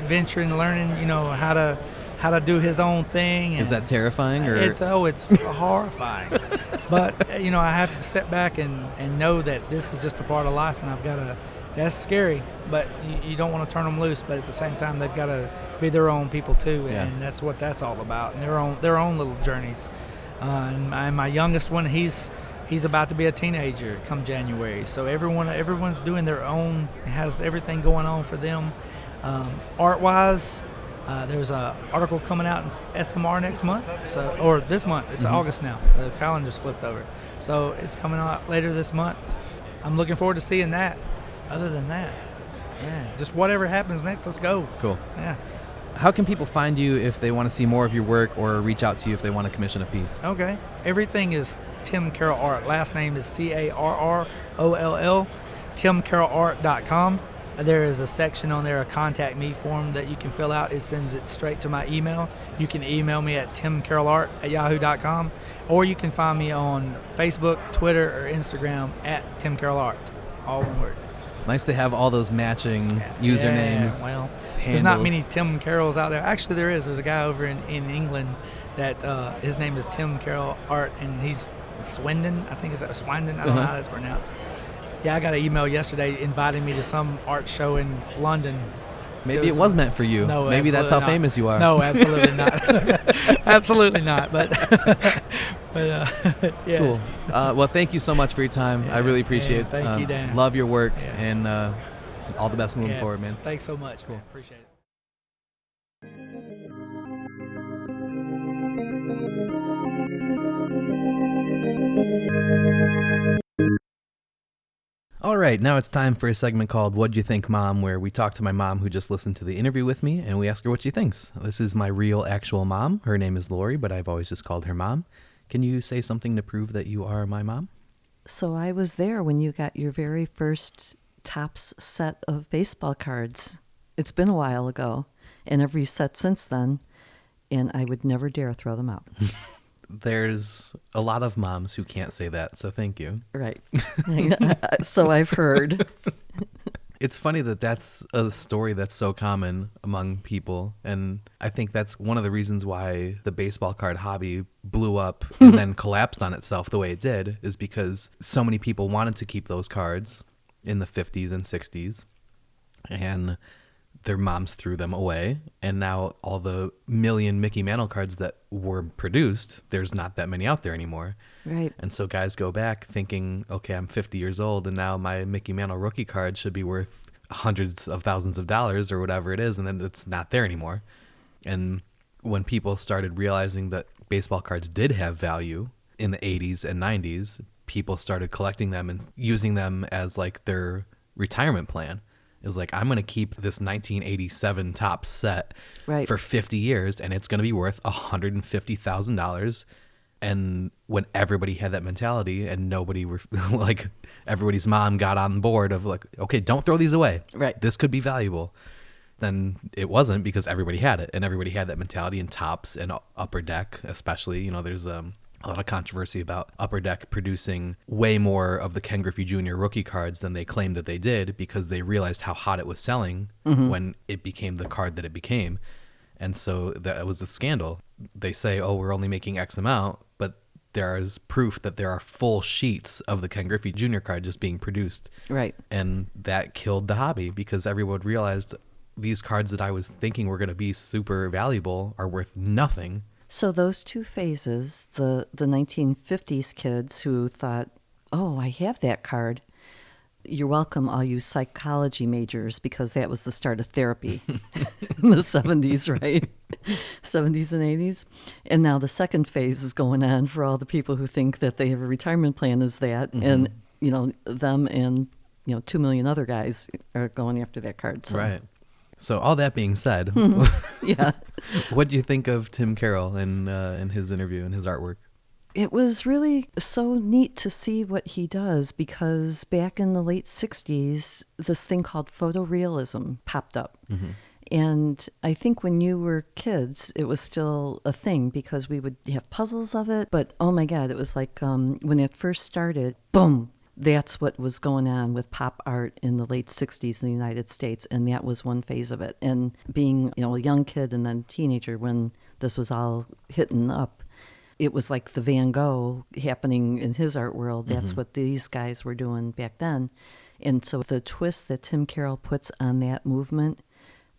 venturing, learning, how how to do his own thing. Is that terrifying? Or? It's horrifying. But, I have to sit back and know that this is just a part of life, and I've got to, that's scary, but you don't want to turn them loose, but at the same time, they've got to be their own people too, and that's what that's all about, and their own little journeys. And my youngest one, he's about to be a teenager come January, so everyone's doing their own, has everything going on for them. Art-wise, there's an article coming out in SMR next month, or this month. It's August now. The calendar's flipped over, so it's coming out later this month. I'm looking forward to seeing that. Other than that, just whatever happens next, let's go. Cool. Yeah. How can people find you if they want to see more of your work or reach out to you if they want to commission a piece? Okay. Everything is Tim Carroll Art. Last name is Carroll, timcarrollart.com. There is a section on there, a contact me form that you can fill out. It sends it straight to my email. You can email me at timcarrollart@yahoo.com, or you can find me on Facebook, Twitter, or Instagram at Tim Carroll Art. All one word. Nice to have all those matching usernames. Yeah, well, handles. There's not many Tim Carrolls out there. Actually, there is. There's a guy over in England that his name is Tim Carroll Art, and he's Swindon. I think it's Swindon. I don't know how that's pronounced. Yeah, I got an email yesterday inviting me to some art show in London. Maybe it was meant for you. No, maybe that's how not. famous you are. No, absolutely not. Absolutely not. But yeah. Cool. Well, thank you so much for your time. I really appreciate it. Thank you, Dan. Love your work, and all the best moving forward, man. Thanks so much. Cool. Appreciate it. All right, now it's time for a segment called What'd You Think, Mom?, where we talk to my mom who just listened to the interview with me, and we ask her what she thinks. This is my real, actual mom. Her name is Lori, but I've always just called her Mom. Can you say something to prove that you are my mom? So I was there when you got your very first Topps set of baseball cards. It's been a while ago, and every set since then, and I would never dare throw them out. There's a lot of moms who can't say that, so thank you. Right. So I've heard. It's funny that that's a story that's so common among people, and I think that's one of the reasons why the baseball card hobby blew up and then collapsed on itself the way it did, is because so many people wanted to keep those cards in the 50s and 60s, and their moms threw them away, and now all the million Mickey Mantle cards that were produced, there's not that many out there anymore. Right. And so guys go back thinking, okay, I'm 50 years old, and now my Mickey Mantle rookie card should be worth hundreds of thousands of dollars or whatever it is, and then it's not there anymore. And when people started realizing that baseball cards did have value in the 80s and 90s, people started collecting them and using them as like their retirement plan. Is like, I'm going to keep this 1987 Topps set for 50 years, and it's going to be worth $150,000. And when everybody had that mentality, and nobody were like, everybody's mom got on board of like, okay, don't throw these away. Right. This could be valuable. Then it wasn't, because everybody had it, and everybody had that mentality. And Topps and Upper Deck, especially, there's a lot of controversy about Upper Deck producing way more of the Ken Griffey Jr. rookie cards than they claimed that they did, because they realized how hot it was selling when it became the card that it became. And so that was a scandal. They say, oh, we're only making X amount, but there is proof that there are full sheets of the Ken Griffey Jr. card just being produced. Right. And that killed the hobby, because everyone realized these cards that I was thinking were going to be super valuable are worth nothing. So those two phases, the 1950s kids who thought, oh, I have that card. You're welcome, all you psychology majors, because that was the start of therapy in the 70s, right? 70s and 80s. And now the second phase is going on for all the people who think that they have a retirement plan as that. And, them and, 2 million other guys are going after that card. So. Right. So all that being said, yeah, what do you think of Tim Carroll and his interview and his artwork? It was really so neat to see what he does, because back in the late 60s, this thing called photorealism popped up. Mm-hmm. And I think when you were kids, it was still a thing, because we would have puzzles of it. But oh my God, it was like when it first started, boom, That's what was going on with pop art in the late 60s in the United States, and that was one phase of it. And being, a young kid and then teenager when this was all hitting up, it was like the Van Gogh happening in his art world. That's what these guys were doing back then. And so the twist that Tim Carroll puts on that movement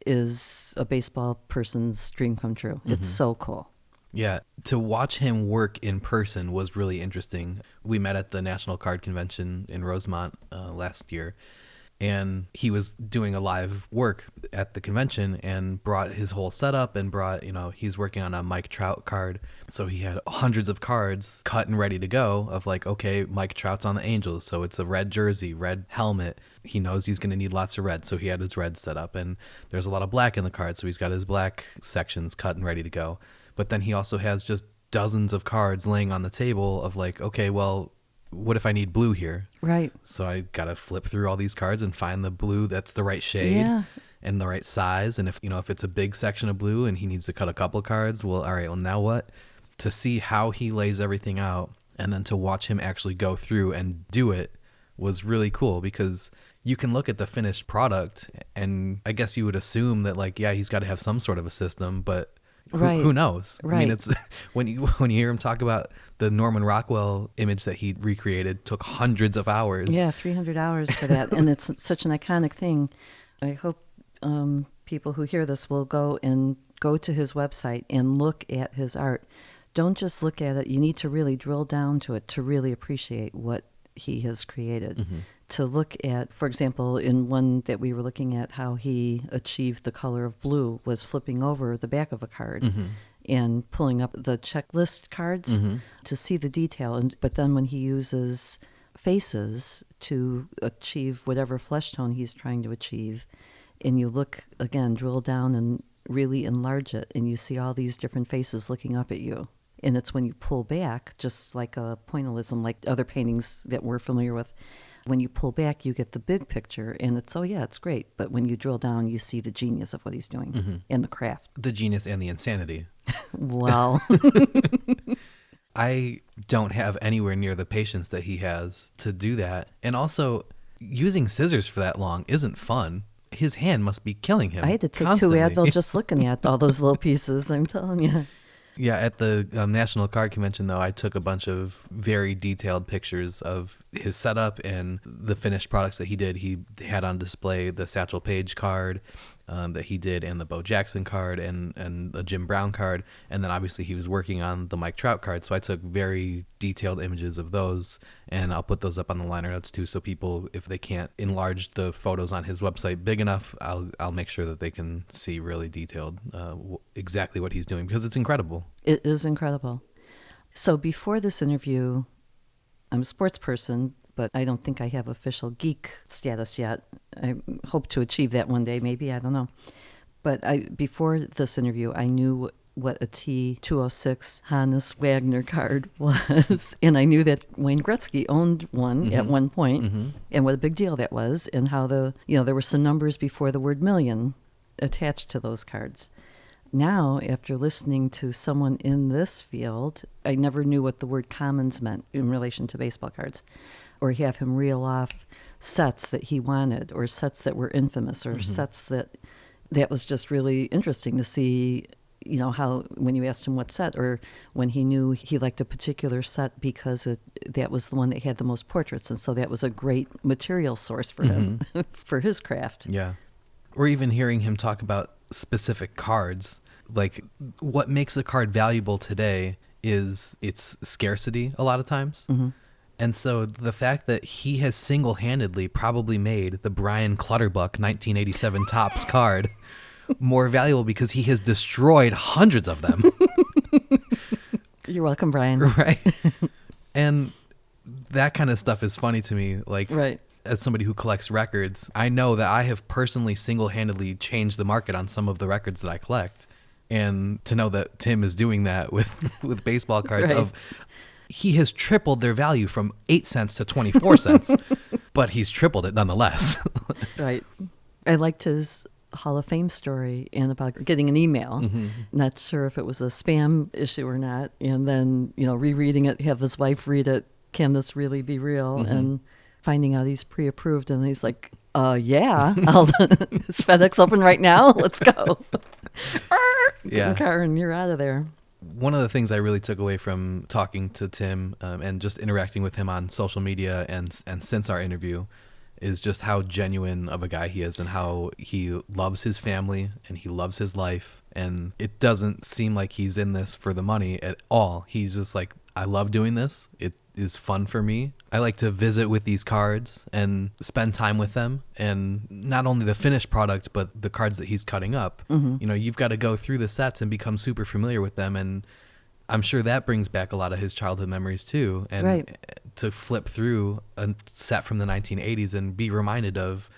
is a baseball person's dream come true. It's so cool. Yeah, to watch him work in person was really interesting. We met at the National Card Convention in Rosemont last year, and he was doing a live work at the convention and brought his whole setup and brought, he's working on a Mike Trout card. So he had hundreds of cards cut and ready to go of like, okay, Mike Trout's on the Angels, so it's a red jersey, red helmet. He knows he's going to need lots of red, so he had his red set up, and there's a lot of black in the card, so he's got his black sections cut and ready to go. But then he also has just dozens of cards laying on the table of like, okay, well, what if I need blue here? Right. So I got to flip through all these cards and find the blue that's the right shade and the right size. And if it's a big section of blue and he needs to cut a couple cards, well, all right, well, now what? To see how he lays everything out and then to watch him actually go through and do it was really cool, because you can look at the finished product and I guess you would assume that like, yeah, he's got to have some sort of a system, but who knows? Right. I mean, it's when you hear him talk about the Norman Rockwell image that he recreated took hundreds of hours. Yeah, 300 hours for that. And it's such an iconic thing. I hope people who hear this will go to his website and look at his art. Don't just look at it. You need to really drill down to it to really appreciate what he has created. To look at, for example, in one that we were looking at, how he achieved the color of blue was flipping over the back of a card and pulling up the checklist cards to see the detail. But then when he uses faces to achieve whatever flesh tone he's trying to achieve, and you look, again, drill down and really enlarge it, and you see all these different faces looking up at you. And it's when you pull back, just like a pointillism, like other paintings that we're familiar with, when you pull back, you get the big picture, and it's great. But when you drill down, you see the genius of what he's doing and the craft. The genius and the insanity. Well, I don't have anywhere near the patience that he has to do that. And also, using scissors for that long isn't fun. His hand must be killing him. I had to take constantly. 2 Advil just looking at all those little pieces, I'm telling you. Yeah, at the National Card Convention, though, I took a bunch of very detailed pictures of his setup and the finished products that he did. He had on display the Satchel Paige card that he did, and the Bo Jackson card, and the Jim Brown card. And then obviously he was working on the Mike Trout card. So I took very detailed images of those, and I'll put those up on the liner notes too. So people, if they can't enlarge the photos on his website big enough, I'll make sure that they can see really detailed exactly what he's doing, because it's incredible. It is incredible. So before this interview, I'm a sports person, but I don't think I have official geek status yet. I hope to achieve that one day, maybe, I don't know. But before this interview, I knew what a T206 Hannes Wagner card was, and I knew that Wayne Gretzky owned one at one point, and what a big deal that was, and how there were some numbers before the word million attached to those cards. Now, after listening to someone in this field, I never knew what the word commons meant in relation to baseball cards, or have him reel off sets that he wanted, or sets that were infamous, or sets that was just really interesting to see, how when you asked him what set, or when he knew he liked a particular set because that was the one that had the most portraits, and so that was a great material source for him, for his craft. Yeah. Or even hearing him talk about specific cards, like what makes a card valuable today is its scarcity a lot of times. And so the fact that he has single-handedly probably made the Brian Clutterbuck 1987 Topps card more valuable because he has destroyed hundreds of them. You're welcome, Brian. Right. And that kind of stuff is funny to me. Like, right. As somebody who collects records, I know that I have personally single-handedly changed the market on some of the records that I collect. And to know that Tim is doing that with baseball cards right. He has tripled their value from 8 cents to 24 cents, but he's tripled it nonetheless. Right. I liked his Hall of Fame story and about getting an email. Not sure if it was a spam issue or not. And then, rereading it, have his wife read it. Can this really be real? And finding out he's pre-approved, and he's like, yeah, is FedEx open right now? Let's go. Get in the car and you're out of there. One of the things I really took away from talking to Tim and just interacting with him on social media and since our interview is just how genuine of a guy he is and how he loves his family and he loves his life. And it doesn't seem like he's in this for the money at all. He's just like, I love doing this. It is fun for me. I like to visit with these cards and spend time with them. And not only the finished product, but the cards that he's cutting up. Mm-hmm. You know, you've got to go through the sets and become super familiar with them. And I'm sure that brings back a lot of his childhood memories too. And to flip through a set from the 1980s and be reminded of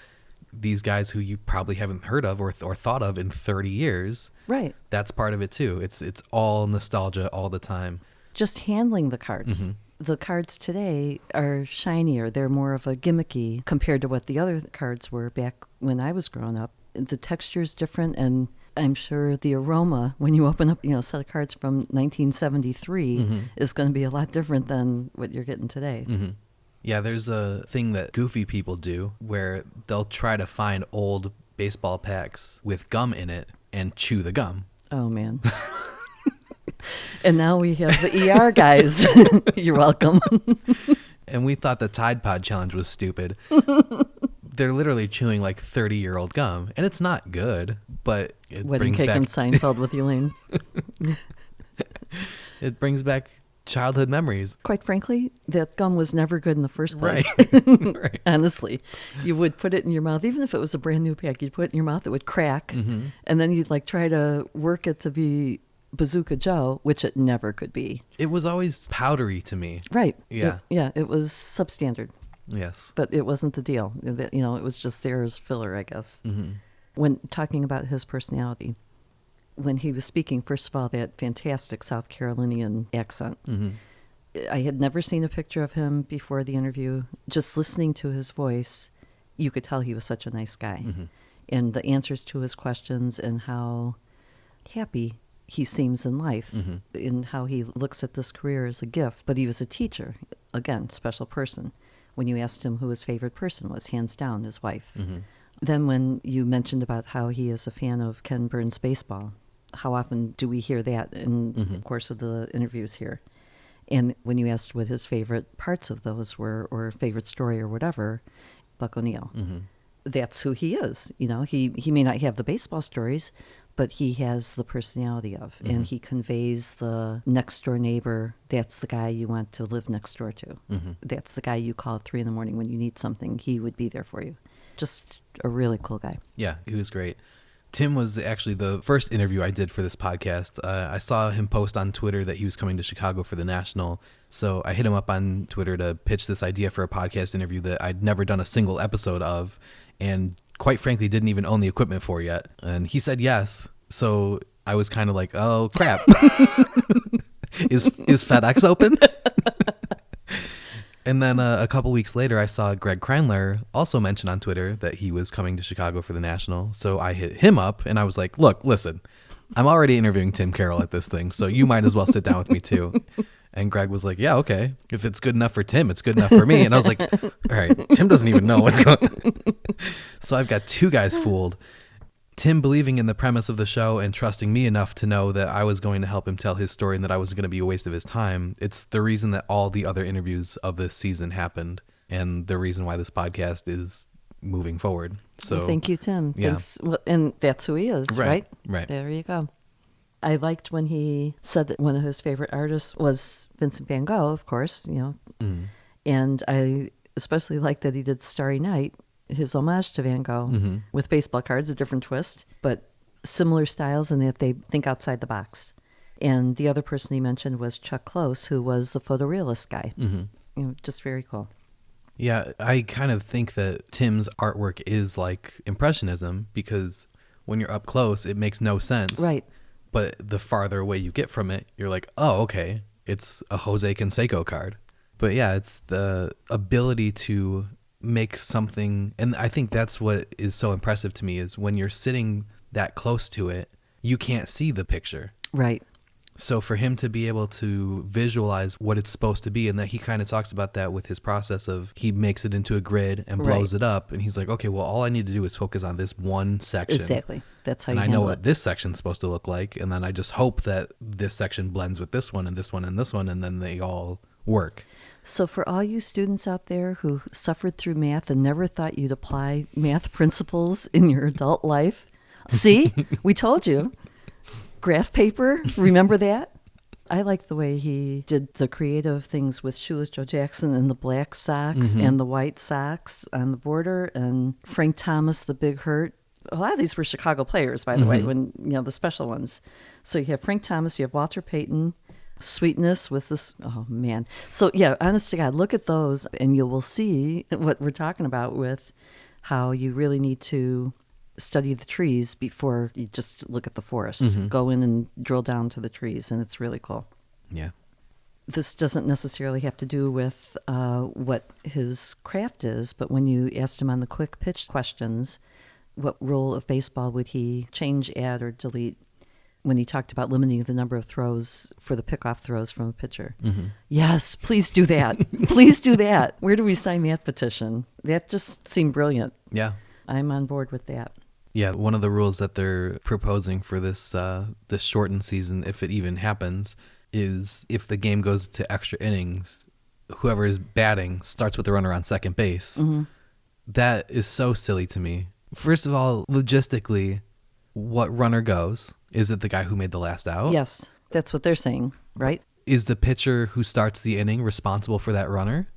these guys who you probably haven't heard of or thought of in 30 years. Right. That's part of it too. It's all nostalgia all the time. Just handling the cards. Mm-hmm. The cards today are shinier. They're more of a gimmicky compared to what the other cards were back when I was growing up. The texture is different, and I'm sure the aroma when you open up, a set of cards from 1973 mm-hmm. is going to be a lot different than what you're getting today. Mm-hmm. Yeah, there's a thing that goofy people do where they'll try to find old baseball packs with gum in it and chew the gum. Oh, man. And now we have the ER guys. You're welcome. And we thought the Tide Pod challenge was stupid. They're literally chewing like 30-year-old gum, and it's not good, but it Wedding brings cake back... and Seinfeld with Elaine. It brings back childhood memories. Quite frankly, that gum was never good in the first place. Right. Honestly. You would put it in your mouth, even if it was a brand new pack, you'd put it in your mouth, it would crack, mm-hmm. and then you'd like try to work it to be Bazooka Joe, which it never could be. It was always powdery to me. Right. Yeah. It was substandard. Yes. But it wasn't the deal. It was just there as filler, I guess. Mm-hmm. When talking about his personality, when he was speaking, first of all, that fantastic South Carolinian accent. Mm-hmm. I had never seen a picture of him before the interview. Just listening to his voice, you could tell he was such a nice guy. Mm-hmm. And the answers to his questions and how happy he seems in life, mm-hmm. in how he looks at this career as a gift. But he was a teacher, again, special person. When you asked him who his favorite person was, hands down, his wife. Mm-hmm. Then when you mentioned about how he is a fan of Ken Burns' baseball, how often do we hear that in mm-hmm. the course of the interviews here? And when you asked what his favorite parts of those were, or favorite story or whatever, Buck O'Neill. Mm-hmm. That's who he is. He may not have the baseball stories, but he has the personality of, mm-hmm. and he conveys the next door neighbor. That's the guy you want to live next door to. Mm-hmm. That's the guy you call at 3 a.m. when you need something. He would be there for you. Just a really cool guy. Yeah, he was great. Tim was actually the first interview I did for this podcast. I saw him post on Twitter that he was coming to Chicago for the National. So I hit him up on Twitter to pitch this idea for a podcast interview that I'd never done a single episode of, and quite frankly didn't even own the equipment for yet. And he said yes. So I was kind of like, oh crap. Is FedEx open? And then a couple weeks later, I saw Greg Kreinler also mention on Twitter that he was coming to Chicago for the National. So I hit him up and I was like, look, listen, I'm already interviewing Tim Carroll at this thing, so you might as well sit down with me too. And Greg was like, yeah, okay. If it's good enough for Tim, it's good enough for me. And I was like, all right, Tim doesn't even know what's going on. So I've got two guys fooled. Tim believing in the premise of the show and trusting me enough to know that I was going to help him tell his story and that I wasn't going to be a waste of his time. It's the reason that all the other interviews of this season happened and the reason why this podcast is moving forward. So well, thank you, Tim. Yeah. Thanks. Well, and that's who he is, right? Right. There you go. I liked when he said that one of his favorite artists was Vincent van Gogh, of course, Mm-hmm. And I especially liked that he did Starry Night, his homage to Van Gogh, mm-hmm. with baseball cards, a different twist, but similar styles in that they think outside the box. And the other person he mentioned was Chuck Close, who was the photorealist guy. Mm-hmm. Just very cool. Yeah, I kind of think that Tim's artwork is like Impressionism because when you're up close, it makes no sense. Right. But the farther away you get from it, you're like, oh, okay, it's a Jose Canseco card. But yeah, it's the ability to make something, and I think that's what is so impressive to me is when you're sitting that close to it, you can't see the picture. Right. So for him to be able to visualize what it's supposed to be, and that he kind of talks about that with his process of he makes it into a grid and blows it up, and he's like, okay, well, all I need to do is focus on this one section. Exactly. That's how and you I know handle what it. this section's supposed to look like, and then I just hope that this section blends with this one and this one and this one, and then they all work. So for all you students out there who suffered through math and never thought you'd apply math principles in your adult life, see, we told you. Graph paper, remember that? I like the way he did the creative things with Shoeless Joe Jackson and the black socks and the white socks on the border, and Frank Thomas, the Big Hurt. A lot of these were Chicago players, by the way, when the special ones. So you have Frank Thomas, you have Walter Payton, Sweetness with this. Oh man! So yeah, honest to God, look at those, and you will see what we're talking about with how you really need to study the trees before you just look at the forest. Go in and drill down to the trees, and it's really cool. Yeah. This doesn't necessarily have to do with what his craft is, but when you asked him on the quick pitch questions, what rule of baseball would he change, add, or delete when he talked about limiting the number of throws for the pickoff throws from a pitcher? Yes, please do that. Please do that. Where do we sign that petition? That just seemed brilliant. Yeah. I'm on board with that. Yeah, one of the rules that they're proposing for this this shortened season, if it even happens, is if the game goes to extra innings, whoever is batting starts with the runner on second base. That is so silly to me. First of all, logistically, what runner goes? Is it the guy who made the last out? Yes, that's what they're saying, right? Is the pitcher who starts the inning responsible for that runner?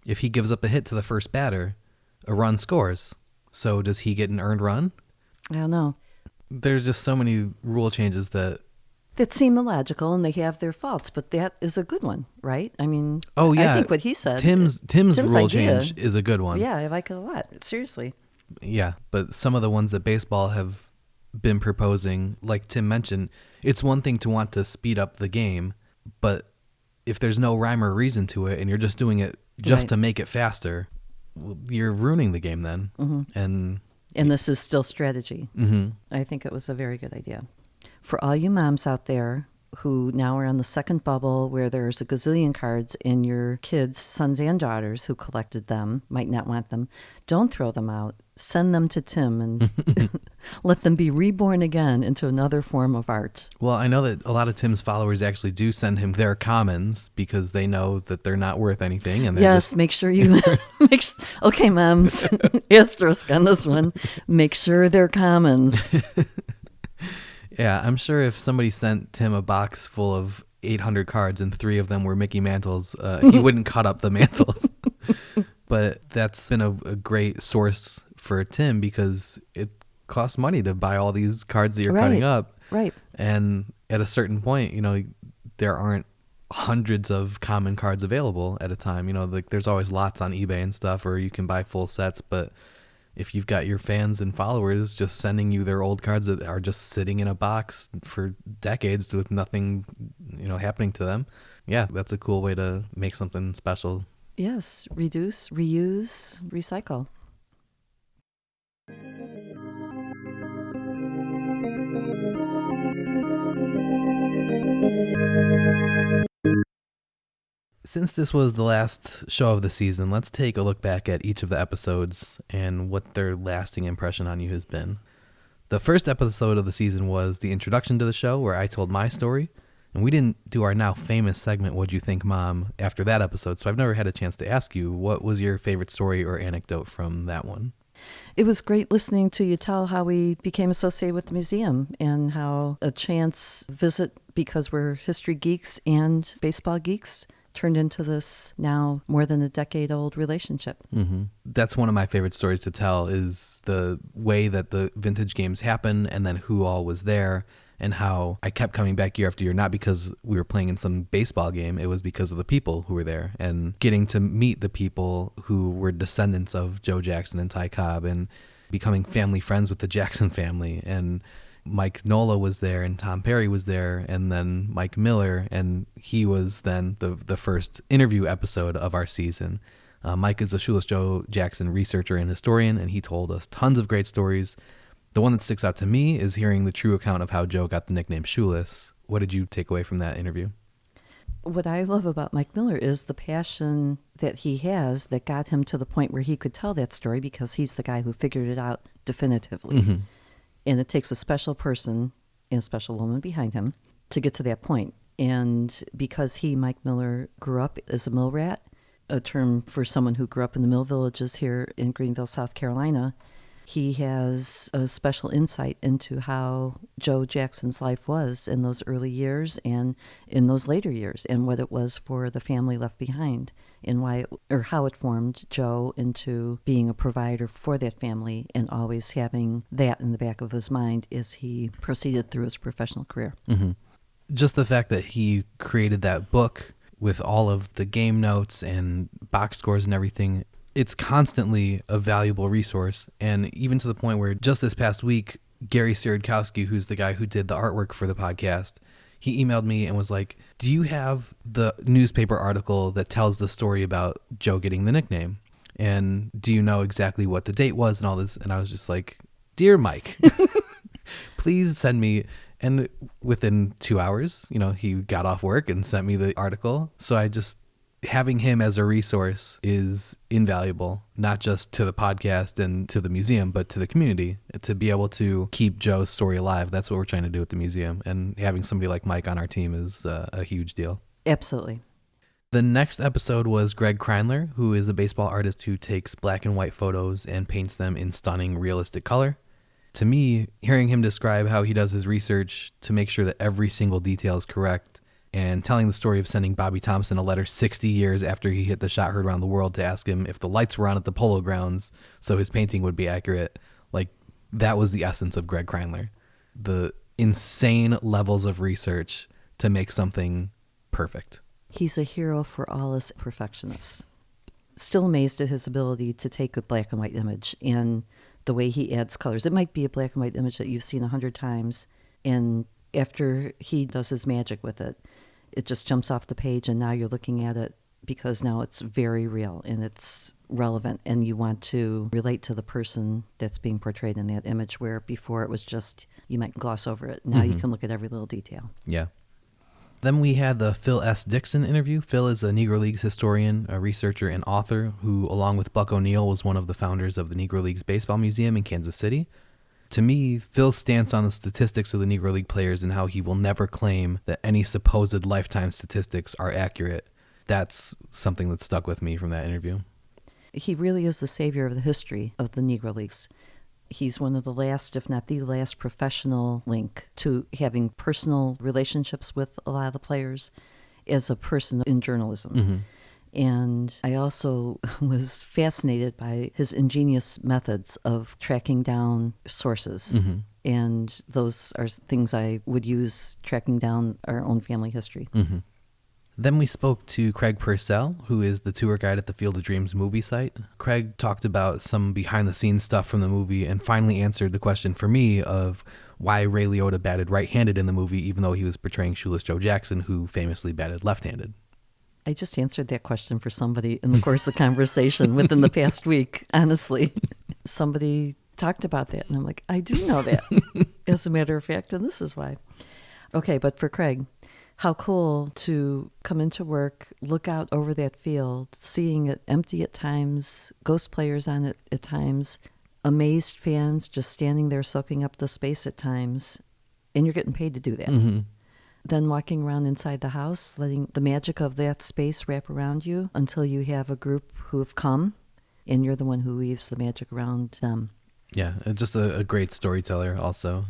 If he gives up a hit to the first batter, a run scores. So does he get an earned run? I don't know. There's just so many rule changes that seem illogical, and they have their faults, but that is a good one, right? I mean, oh yeah, I think what he said. Tim's rule idea, change is a good one. Yeah, I like it a lot. Seriously. Yeah, but some of the ones that baseball have been proposing, like Tim mentioned, it's one thing to want to speed up the game, but if there's no rhyme or reason to it and you're just doing it just to make it faster, you're ruining the game then. And this is still strategy. I think it was a very good idea. For all you moms out there who now are on the second bubble where there's a gazillion cards and your kids, sons and daughters who collected them, might not want them, don't throw them out. Send them to Tim and let them be reborn again into another form of art. Well, I know that a lot of Tim's followers actually do send him their commons because they know that they're not worth anything. And yes, make sure you okay, moms, asterisk on this one. Make sure they're commons. Yeah, I'm sure if somebody sent Tim a box full of 800 cards and 3 of them were Mickey Mantles, he wouldn't cut up the mantles. But that's been a great source for Tim because it costs money to buy all these cards that you're cutting up. Right. And at a certain point, there aren't hundreds of common cards available at a time. Like there's always lots on eBay and stuff, or you can buy full sets. But if you've got your fans and followers just sending you their old cards that are just sitting in a box for decades with nothing, happening to them, yeah, that's a cool way to make something special. Yes, reduce, reuse, recycle. Since this was the last show of the season, let's take a look back at each of the episodes and what their lasting impression on you has been. The first episode of the season was the introduction to the show, where I told my story, and we didn't do our now famous segment, What'd You Think, Mom, after that episode, so I've never had a chance to ask you, what was your favorite story or anecdote from that one? It was great listening to you tell how we became associated with the museum and how a chance visit, because we're history geeks and baseball geeks, turned into this now more than a decade-old relationship. Mm-hmm. That's one of my favorite stories to tell, is the way that the vintage games happen and then who all was there, and how I kept coming back year after year, not because we were playing in some baseball game, it was because of the people who were there, and getting to meet the people who were descendants of Joe Jackson and Ty Cobb, and becoming family friends with the Jackson family. And Mike Nola was there, and Tom Perry was there, and then Mike Miller, and he was then the first interview episode of our season. Mike is a Shoeless Joe Jackson researcher and historian, and he told us tons of great stories. The one that sticks out to me is hearing the true account of how Joe got the nickname Shoeless, What did you take away from that interview? What I love about Mike Miller is the passion that he has that got him to the point where he could tell that story, because he's the guy who figured it out definitively. Mm-hmm. And it takes a special person and a special woman behind him to get to that point. And because he, Mike Miller, grew up as a mill rat, a term for someone who grew up in the mill villages here in Greenville, South Carolina, he has a special insight into how Joe Jackson's life was in those early years and in those later years, and what it was for the family left behind, and why or how it formed Joe into being a provider for that family, and always having that in the back of his mind as he proceeded through his professional career. Mm-hmm. Just the fact that he created that book with all of the game notes and box scores and everything, it's constantly a valuable resource. And even to the point where just this past week, Gary Sieradkowski, who's the guy who did the artwork for the podcast, he emailed me and was like, do you have the newspaper article that tells the story about Joe getting the nickname? And do you know exactly what the date was and all this? And I was just like, dear Mike, please send me. And within 2 hours, he got off work and sent me the article. So having him as a resource is invaluable, not just to the podcast and to the museum, but to the community, to be able to keep Joe's story alive. That's what we're trying to do at the museum. And having somebody like Mike on our team is a huge deal. Absolutely. The next episode was Greg Kreindler, who is a baseball artist who takes black and white photos and paints them in stunning, realistic color. To me, hearing him describe how he does his research to make sure that every single detail is correct, and telling the story of sending Bobby Thompson a letter 60 years after he hit the shot heard around the world to ask him if the lights were on at the Polo Grounds so his painting would be accurate, that was the essence of Greg Kreindler. The insane levels of research to make something perfect. He's a hero for all us perfectionists. Still amazed at his ability to take a black and white image and the way he adds colors. It might be a black and white image that you've seen 100 times, and after he does his magic with it, it just jumps off the page, and now you're looking at it because now it's very real and it's relevant, and you want to relate to the person that's being portrayed in that image, where before it was just, you might gloss over it. Now you can look at every little detail. Yeah. Then we had the Phil S. Dixon interview. Phil is a Negro Leagues historian, a researcher, and author who, along with Buck O'Neill, was one of the founders of the Negro Leagues Baseball Museum in Kansas City. To me, Phil's stance on the statistics of the Negro League players and how he will never claim that any supposed lifetime statistics are accurate, that's something that stuck with me from that interview. He really is the savior of the history of the Negro Leagues. He's one of the last, if not the last, professional link to having personal relationships with a lot of the players as a person in journalism. Mm-hmm. And I also was fascinated by his ingenious methods of tracking down sources. Mm-hmm. And those are things I would use tracking down our own family history. Mm-hmm. Then we spoke to Craig Purcell, who is the tour guide at the Field of Dreams movie site. Craig talked about some behind-the-scenes stuff from the movie and finally answered the question for me of why Ray Liotta batted right-handed in the movie, even though he was portraying Shoeless Joe Jackson, who famously batted left-handed. I just answered that question for somebody in the course of conversation within the past week, honestly. Somebody talked about that, and I'm like, I do know that, as a matter of fact, and this is why. Okay, but for Craig, how cool to come into work, look out over that field, seeing it empty at times, ghost players on it at times, amazed fans just standing there soaking up the space at times, and you're getting paid to do that. Mm-hmm. Then walking around inside the house, letting the magic of that space wrap around you until you have a group who have come, and you're the one who weaves the magic around them. Yeah, just a great storyteller also.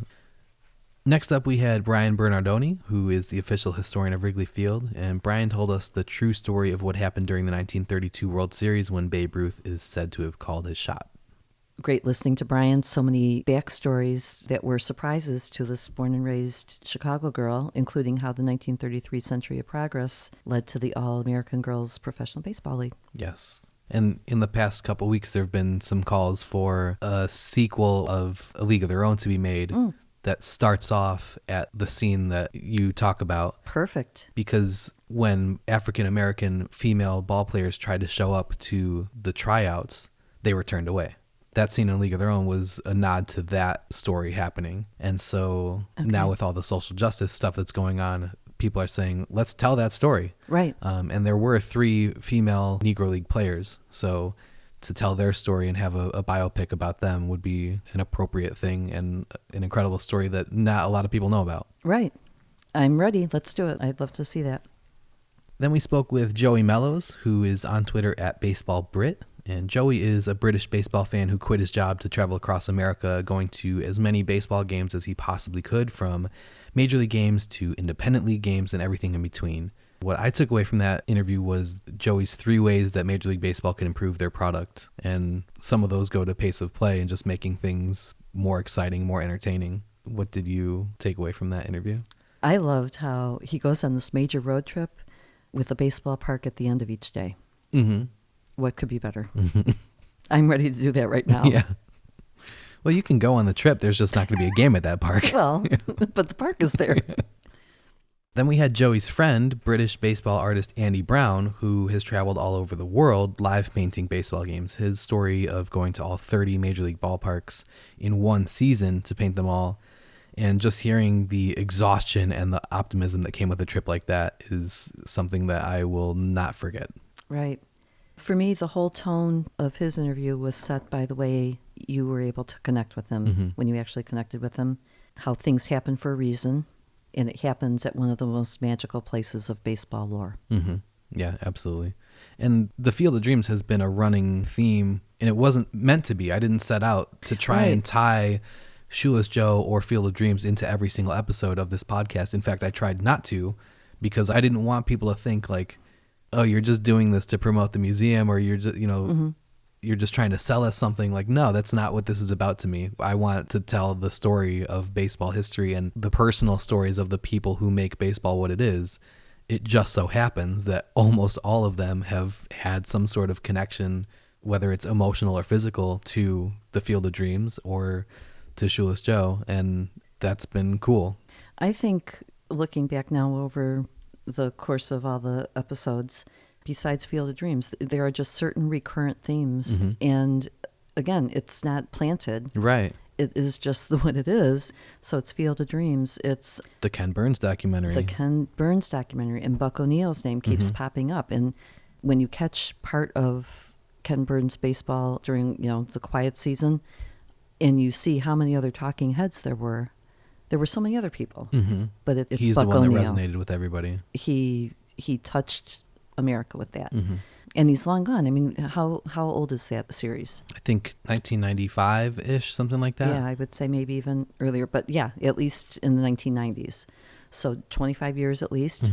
Next up, we had Brian Bernardoni, who is the official historian of Wrigley Field, and Brian told us the true story of what happened during the 1932 World Series when Babe Ruth is said to have called his shot. Great listening to Brian. So many backstories that were surprises to this born and raised Chicago girl, including how the 1933 Century of Progress led to the All-American Girls Professional Baseball League. Yes. And in the past couple weeks, there have been some calls for a sequel of A League of Their Own to be made. That starts off at the scene that you talk about. Perfect. Because when African-American female ball players tried to show up to the tryouts, they were turned away. that scene in League of Their Own was a nod to that story happening. And so now with all the social justice stuff that's going on, people are saying, let's tell that story. Right. And there were 3 female Negro League players. So to tell their story and have a biopic about them would be an appropriate thing and an incredible story that not a lot of people know about. Right. I'm ready. Let's do it. I'd love to see that. Then we spoke with Joey Mellows, who is on Twitter at BaseballBrit. And Joey is a British baseball fan who quit his job to travel across America, going to as many baseball games as he possibly could, from major league games to independent league games and everything in between. What I took away from that interview was Joey's 3 ways that Major League Baseball can improve their product. And some of those go to pace of play and just making things more exciting, more entertaining. What did you take away from that interview? I loved how he goes on this major road trip with a baseball park at the end of each day. Mm-hmm. What could be better? I'm ready to do that right now. Yeah. Well, you can go on the trip. There's just not going to be a game at that park. Well, but the park is there. Then we had Joey's friend, British baseball artist Andy Brown, who has traveled all over the world live painting baseball games. His story of going to all 30 Major League ballparks in one season to paint them all, and just hearing the exhaustion and the optimism that came with a trip like that is something that I will not forget. Right. For me, the whole tone of his interview was set by the way you were able to connect with him when you actually connected with him, how things happen for a reason. And it happens at one of the most magical places of baseball lore. Mm-hmm. Yeah, absolutely. And the Field of Dreams has been a running theme, and it wasn't meant to be. I didn't set out to try and tie Shoeless Joe or Field of Dreams into every single episode of this podcast. In fact, I tried not to, because I didn't want people to think like, oh, you're just doing this to promote the museum, or you're just, you're just trying to sell us something. Like, no, that's not what this is about to me. I want to tell the story of baseball history and the personal stories of the people who make baseball what it is. It just so happens that almost all of them have had some sort of connection, whether it's emotional or physical, to the Field of Dreams or to Shoeless Joe. And that's been cool. I think looking back now over the course of all the episodes, besides Field of Dreams, there are just certain recurrent themes. And again, it's not planted. Right. It is just what it is. So it's Field of Dreams. It's the Ken Burns documentary. And Buck O'Neill's name keeps popping up. And when you catch part of Ken Burns baseball during, the quiet season, and you see how many other talking heads there were so many other people. But it's He's Buck the one O'Neill. that resonated with everybody. He touched America with that. And he's long gone. I mean, how old is that series? I think 1995-ish, something like that. Yeah, I would say maybe even earlier. But yeah, at least in the 1990s. So 25 years at least.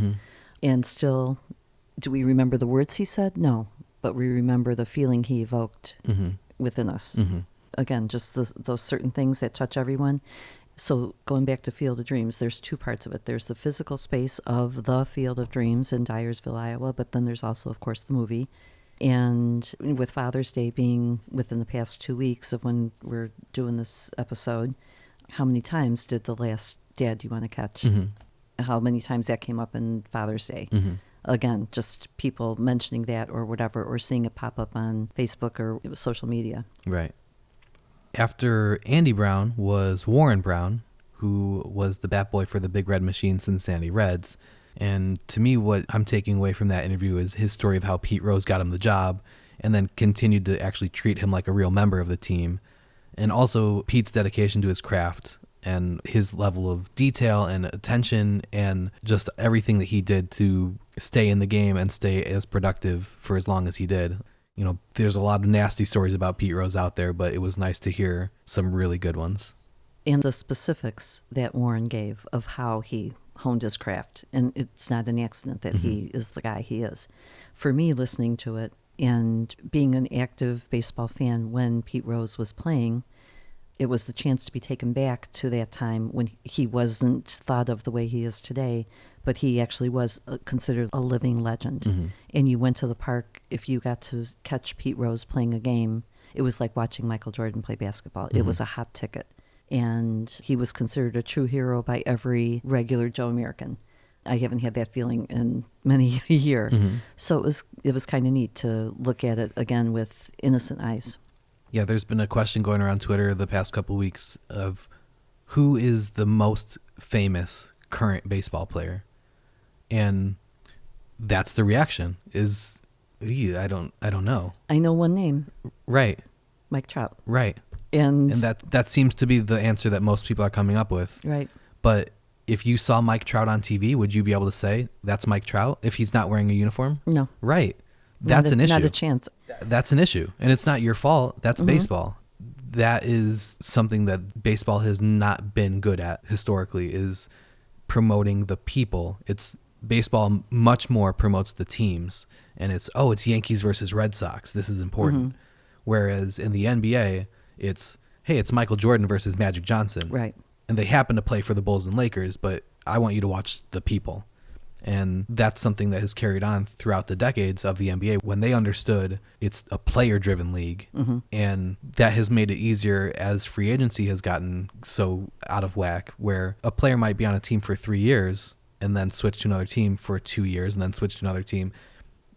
And still, do we remember the words he said? No. But we remember the feeling he evoked within us. Again, just those certain things that touch everyone. So going back to Field of Dreams, there's 2 parts of it. There's the physical space of the Field of Dreams in Dyersville, Iowa, but then there's also, of course, the movie. And with Father's Day being within the past 2 weeks of when we're doing this episode, how many times did the last Dad You Want to Catch? How many times that came up in Father's Day? Again, just people mentioning that or whatever, or seeing it pop up on Facebook or social media. Right. After Andy Brown was Warren Brown, who was the bat boy for the Big Red Machine Cincinnati Reds. And to me, what I'm taking away from that interview is his story of how Pete Rose got him the job and then continued to actually treat him like a real member of the team. And also Pete's dedication to his craft and his level of detail and attention and just everything that he did to stay in the game and stay as productive for as long as he did. There's a lot of nasty stories about Pete Rose out there, but it was nice to hear some really good ones. And the specifics that Warren gave of how he honed his craft. And it's not an accident that he is the guy he is. For me, listening to it and being an active baseball fan when Pete Rose was playing, it was the chance to be taken back to that time when he wasn't thought of the way he is today, but he actually was considered a living legend. And you went to the park, if you got to catch Pete Rose playing a game, it was like watching Michael Jordan play basketball. It was a hot ticket. And he was considered a true hero by every regular Joe American. I haven't had that feeling in many a year. So it was kind of neat to look at it again with innocent eyes. Yeah, there's been a question going around Twitter the past couple weeks of who is the most famous current baseball player, and that's the reaction is, I don't know. I know one name, Right, Mike Trout. right, And that seems to be the answer that most people are coming up with. right. But if you saw Mike Trout on TV, would you be able to say that's Mike Trout if he's not wearing a uniform? No. Right. That's an issue. Not a chance. That's an issue. And it's not your fault. That's baseball. That is something that baseball has not been good at historically, is promoting the people. It's baseball much more promotes the teams, and it's Yankees versus Red Sox. This is important. Whereas in the NBA, it's, hey, it's Michael Jordan versus Magic Johnson. Right. And they happen to play for the Bulls and Lakers, but I want you to watch the people. And that's something that has carried on throughout the decades of the NBA when they understood it's a player-driven league. And that has made it easier as free agency has gotten so out of whack, where a player might be on a team for 3 years and then switch to another team for 2 years and then switch to another team.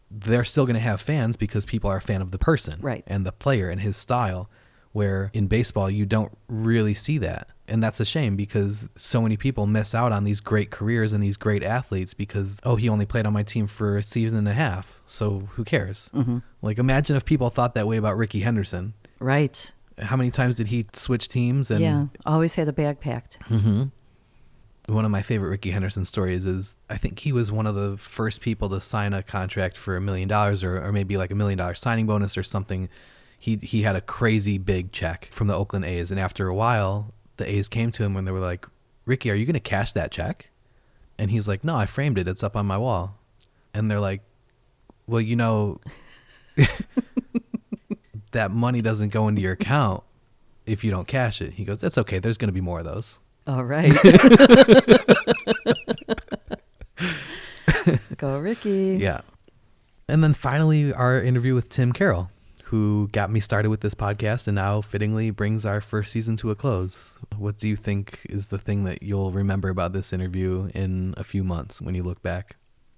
They're still going to have fans because people are a fan of the person and the player and his style, where in baseball you don't really see that. And that's a shame because so many people miss out on these great careers and these great athletes because, he only played on my team for a season and a half, so who cares? Like, imagine if people thought that way about Ricky Henderson. Right. How many times did he switch teams? And yeah, always had a bag packed. One of my favorite Ricky Henderson stories is I think he was one of the first people to sign a contract for $1 million or maybe like $1 million signing bonus or something. He had a crazy big check from the Oakland A's, and after a while, the A's came to him when they were like, Ricky, are you going to cash that check? And he's like, no, I framed it. It's up on my wall. And they're like, well, that money doesn't go into your account if you don't cash it. He goes, it's okay. There's going to be more of those. All right. Go, Ricky. Yeah. And then finally, our interview with Tim Carroll, who got me started with this podcast and now fittingly brings our first season to a close. What do you think is the thing that you'll remember about this interview in a few months when you look back?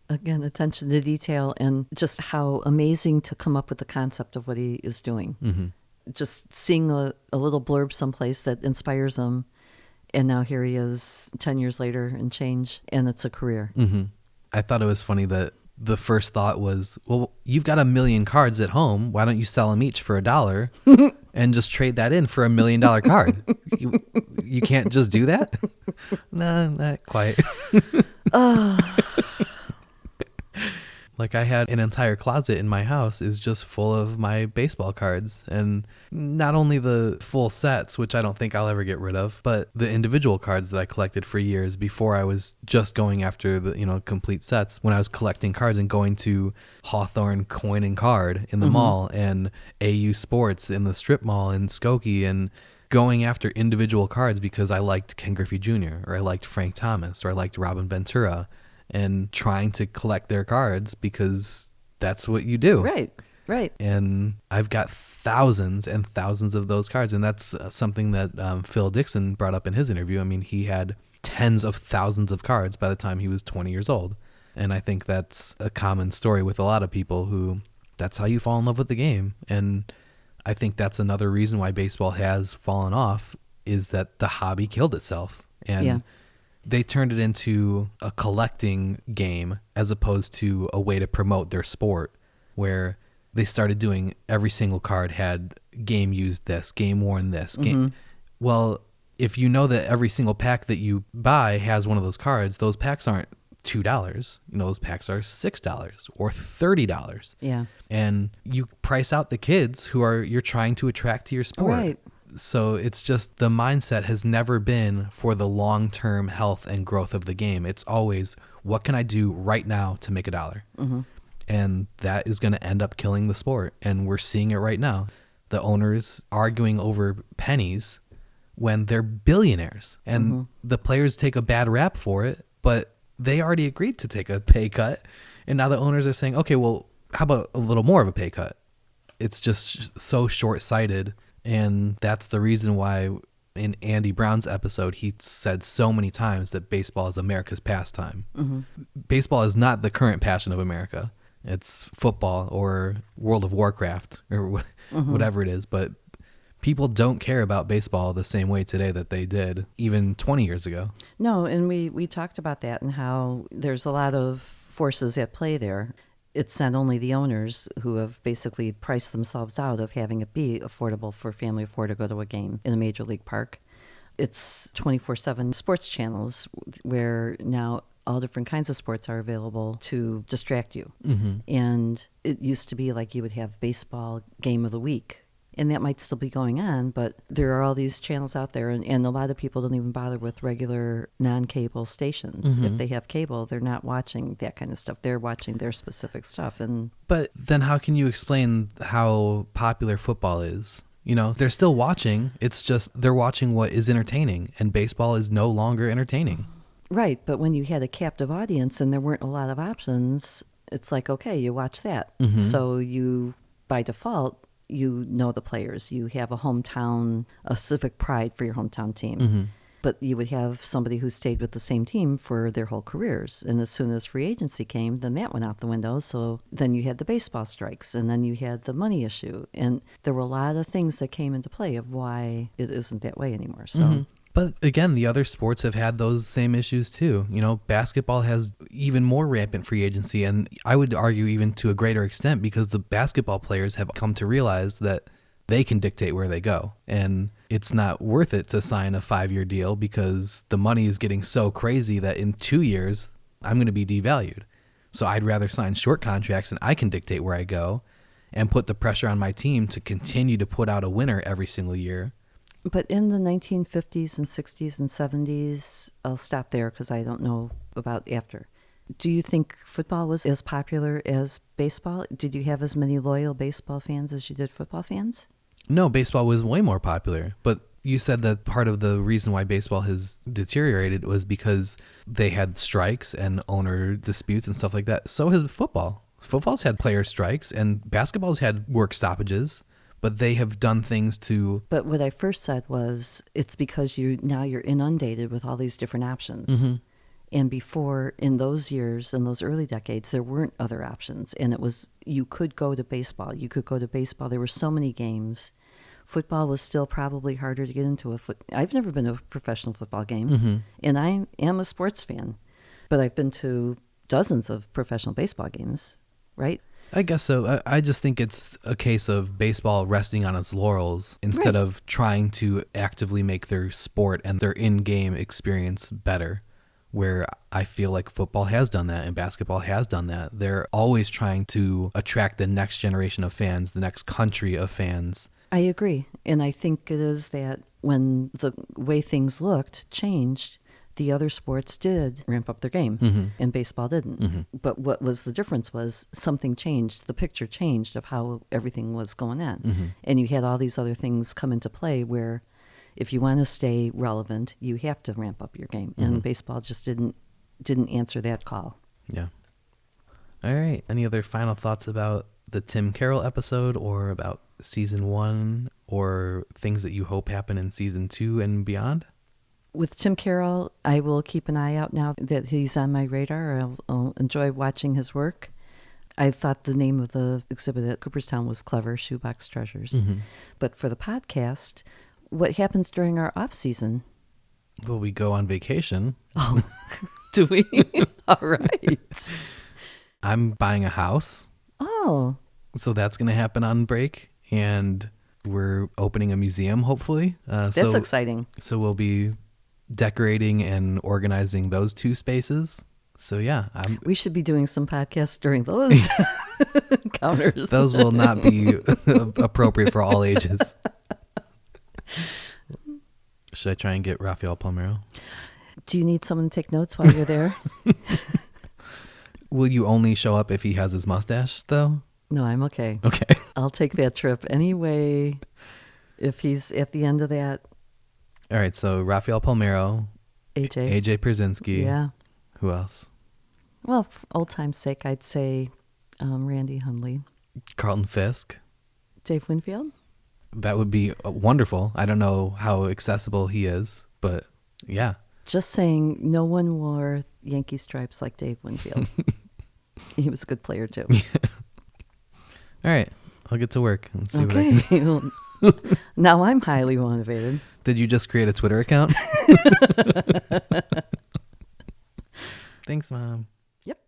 Again, attention to detail and just how amazing to come up with the concept of what he is doing. Just seeing a little blurb someplace that inspires him. And now here he is 10 years later and change, and it's a career. I thought it was funny that the first thought was, well, you've got 1 million cards at home. Why don't you sell them each for $1 and just trade that in for $1 million card? You can't just do that? No, not quite. Like, I had an entire closet in my house is just full of my baseball cards, and not only the full sets, which I don't think I'll ever get rid of, but the individual cards that I collected for years before I was just going after the, complete sets. When I was collecting cards and going to Hawthorne Coin and Card in the mall and AU Sports in the strip mall in Skokie, and going after individual cards because I liked Ken Griffey Jr. or I liked Frank Thomas or I liked Robin Ventura, and trying to collect their cards because that's what you do. Right. And I've got thousands and thousands of those cards. And that's something that Phil Dixon brought up in his interview. I mean, he had tens of thousands of cards by the time he was 20 years old. And I think that's a common story with a lot of people who that's how you fall in love with the game. And I think that's another reason why baseball has fallen off is that the hobby killed itself. And they turned it into a collecting game as opposed to a way to promote their sport, where they started doing every single card had game used this, game worn this. Well, if you know that every single pack that you buy has one of those cards, those packs aren't $2. Those packs are $6 or $30. Yeah. And you price out the kids who you're trying to attract to your sport. Right. So it's just the mindset has never been for the long-term health and growth of the game. It's always, what can I do right now to make $1? And that is going to end up killing the sport. And we're seeing it right now. The owners arguing over pennies when they're billionaires. And the players take a bad rap for it, but they already agreed to take a pay cut. And now the owners are saying, okay, well, how about a little more of a pay cut? It's just so short-sighted. And that's the reason why in Andy Brown's episode, he said so many times that baseball is America's pastime. Baseball is not the current passion of America. It's football or World of Warcraft or whatever it is. But People don't care about baseball the same way today that they did even 20 years ago. No, and we talked about that and how there's a lot of forces at play there. It's not only the owners who have basically priced themselves out of having it be affordable for family of four to go to a game in a major league park. It's 24/7 sports channels where now all different kinds of sports are available to distract you. Mm-hmm. And it used to be like you would have baseball game of the week. And that might still be going on, but there are all these channels out there, and a lot of people don't even bother with regular non-cable stations. Mm-hmm. If they have cable, they're not watching that kind of stuff. They're watching their specific stuff. But then how can you explain how popular football is? You know, they're still watching. It's just they're watching what is entertaining, and baseball is no longer entertaining. Right, but when you had a captive audience and there weren't a lot of options, it's like, okay, you watch that. Mm-hmm. So you, by default, you know the players. You have a hometown, a civic pride for your hometown team. Mm-hmm. But you would have somebody who stayed with the same team for their whole careers. And as soon as free agency came, then that went out the window. So then you had the baseball strikes, and then you had the money issue. And there were a lot of things that came into play of why it isn't that way anymore. So. Mm-hmm. But again, the other sports have had those same issues too. You know, basketball has even more rampant free agency, and I would argue even to a greater extent because the basketball players have come to realize that they can dictate where they go. And it's not worth it to sign a 5-year deal because the money is getting so crazy that in 2 years, I'm going to be devalued. So I'd rather sign short contracts and I can dictate where I go and put the pressure on my team to continue to put out a winner every single year. But in the 1950s and 60s and 70s, I'll stop there because I don't know about after. Do you think football was as popular as baseball? Did you have as many loyal baseball fans as you did football fans? No, baseball was way more popular. But you said that part of the reason why baseball has deteriorated was because they had strikes and owner disputes and stuff like that. So has football. Football's had player strikes and basketball's had work stoppages. But they have done things to... But what I first said was it's because you're inundated with all these different options. Mm-hmm. And before, in those years, in those early decades, there weren't other options. And it was, you could go to baseball. There were so many games. Football was still probably harder to get into I've never been to a professional football game. Mm-hmm. And I am a sports fan. But I've been to dozens of professional baseball games, right? I guess so. I just think it's a case of baseball resting on its laurels instead of trying to actively make their sport and their in-game experience better, where I feel like football has done that and basketball has done that. They're always trying to attract the next generation of fans, the next country of fans. I agree. And I think it is that when the way things looked changed, the other sports did ramp up their game, Mm-hmm. and baseball didn't. Mm-hmm. But what was the difference was something changed. The picture changed of how everything was going on. Mm-hmm. And you had all these other things come into play where if you want to stay relevant, you have to ramp up your game. Mm-hmm. And baseball just didn't answer that call. Yeah. All right. Any other final thoughts about the Tim Carroll episode or about season 1 or things that you hope happen in season 2 and beyond? With Tim Carroll, I will keep an eye out now that he's on my radar. I'll enjoy watching his work. I thought the name of the exhibit at Cooperstown was clever, Shoebox Treasures. Mm-hmm. But for the podcast, what happens during our off season? Well, we go on vacation. Oh, do we? All right. I'm buying a house. Oh. So that's going to happen on break. And we're opening a museum, hopefully. That's exciting. So we'll be decorating and organizing those 2 spaces. So yeah, we should be doing some podcasts during those encounters. Those will not be appropriate for all ages. Should I try and get Rafael Palmeiro? Do you need someone to take notes while you're there? Will you only show up if he has his mustache, though? No, I'm okay. Okay. I'll take that trip anyway if he's at the end of that. All right, so Rafael Palmeiro, AJ Pierzynski. Yeah. Who else? Well, for old time's sake, I'd say Randy Hundley. Carlton Fisk. Dave Winfield. That would be wonderful. I don't know how accessible he is, but yeah. Just saying, no one wore Yankee stripes like Dave Winfield. He was a good player, too. All right, I'll get to work and see okay. what I can... Now I'm highly motivated. Did you just create a Twitter account? Thanks, Mom. Yep.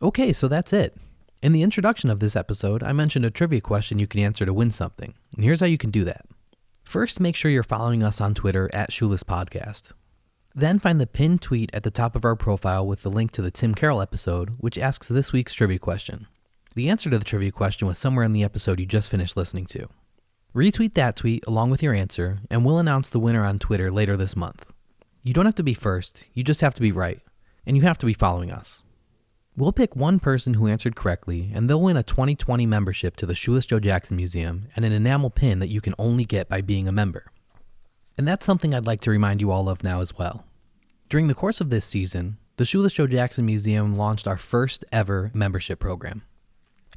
Okay, so that's it. In the introduction of this episode, I mentioned a trivia question you can answer to win something, and here's how you can do that. First, make sure you're following us on Twitter at Shoeless Podcast. Then find the pinned tweet at the top of our profile with the link to the Tim Carroll episode, which asks this week's trivia question. The answer to the trivia question was somewhere in the episode you just finished listening to. Retweet that tweet along with your answer, and we'll announce the winner on Twitter later this month. You don't have to be first, you just have to be right, and you have to be following us. We'll pick one person who answered correctly, and they'll win a 2020 membership to the Shoeless Joe Jackson Museum and an enamel pin that you can only get by being a member. And that's something I'd like to remind you all of now as well. During the course of this season, the Shoeless Joe Jackson Museum launched our first ever membership program.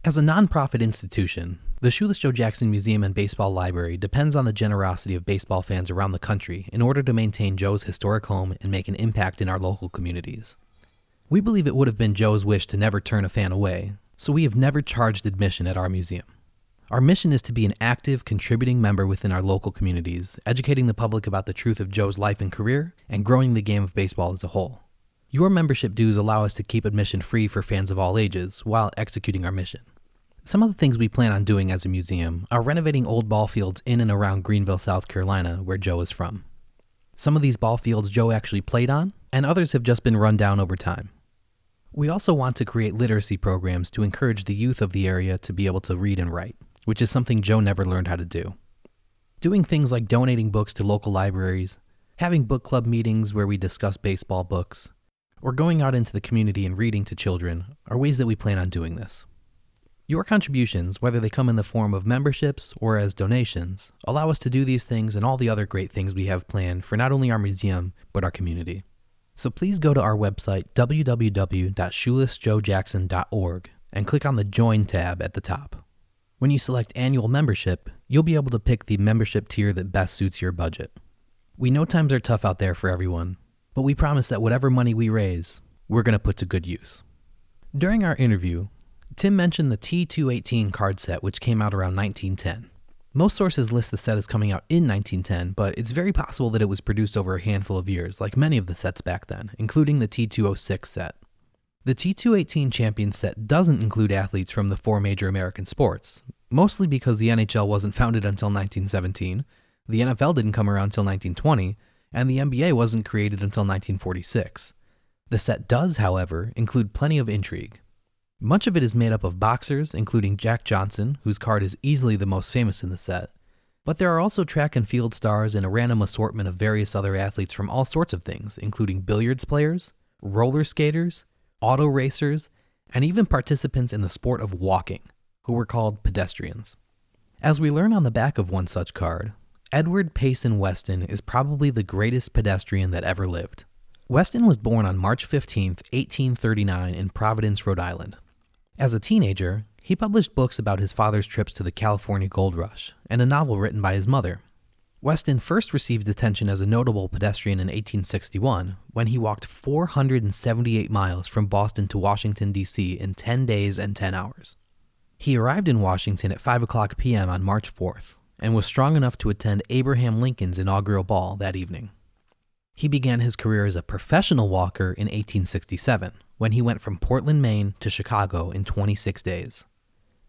As a nonprofit institution, the Shoeless Joe Jackson Museum and Baseball Library depends on the generosity of baseball fans around the country in order to maintain Joe's historic home and make an impact in our local communities. We believe it would have been Joe's wish to never turn a fan away, so we have never charged admission at our museum. Our mission is to be an active, contributing member within our local communities, educating the public about the truth of Joe's life and career, and growing the game of baseball as a whole. Your membership dues allow us to keep admission free for fans of all ages while executing our mission. Some of the things we plan on doing as a museum are renovating old ball fields in and around Greenville, South Carolina, where Joe is from. Some of these ball fields Joe actually played on, and others have just been run down over time. We also want to create literacy programs to encourage the youth of the area to be able to read and write, which is something Joe never learned how to do. Doing things like donating books to local libraries, having book club meetings where we discuss baseball books, or going out into the community and reading to children are ways that we plan on doing this. Your contributions, whether they come in the form of memberships or as donations, allow us to do these things and all the other great things we have planned for not only our museum, but our community. So please go to our website, www.shoelessjoejackson.org, and click on the Join tab at the top. When you select Annual Membership, you'll be able to pick the membership tier that best suits your budget. We know times are tough out there for everyone, but we promise that whatever money we raise, we're going to put to good use. During our interview, Tim mentioned the T218 card set, which came out around 1910. Most sources list the set as coming out in 1910, but it's very possible that it was produced over a handful of years, like many of the sets back then, including the T206 set. The T218 Champion set doesn't include athletes from the four major American sports, mostly because the NHL wasn't founded until 1917, the NFL didn't come around until 1920, and the NBA wasn't created until 1946. The set does, however, include plenty of intrigue. Much of it is made up of boxers, including Jack Johnson, whose card is easily the most famous in the set. But there are also track and field stars and a random assortment of various other athletes from all sorts of things, including billiards players, roller skaters, auto racers, and even participants in the sport of walking, who were called pedestrians. As we learn on the back of one such card, Edward Payson Weston is probably the greatest pedestrian that ever lived. Weston was born on March 15, 1839 in Providence, Rhode Island. As a teenager, he published books about his father's trips to the California Gold Rush and a novel written by his mother. Weston first received attention as a notable pedestrian in 1861 when he walked 478 miles from Boston to Washington, D.C. in 10 days and 10 hours. He arrived in Washington at 5 o'clock p.m. on March 4th and was strong enough to attend Abraham Lincoln's inaugural ball that evening. He began his career as a professional walker in 1867, when he went from Portland, Maine to Chicago in 26 days.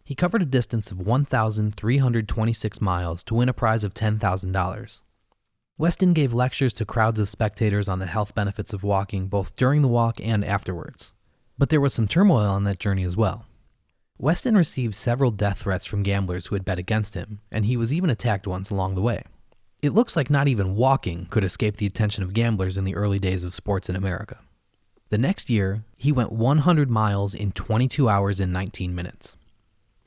He covered a distance of 1,326 miles to win a prize of $10,000. Weston gave lectures to crowds of spectators on the health benefits of walking both during the walk and afterwards. But there was some turmoil on that journey as well. Weston received several death threats from gamblers who had bet against him, and he was even attacked once along the way. It looks like not even walking could escape the attention of gamblers in the early days of sports in America. The next year, he went 100 miles in 22 hours and 19 minutes.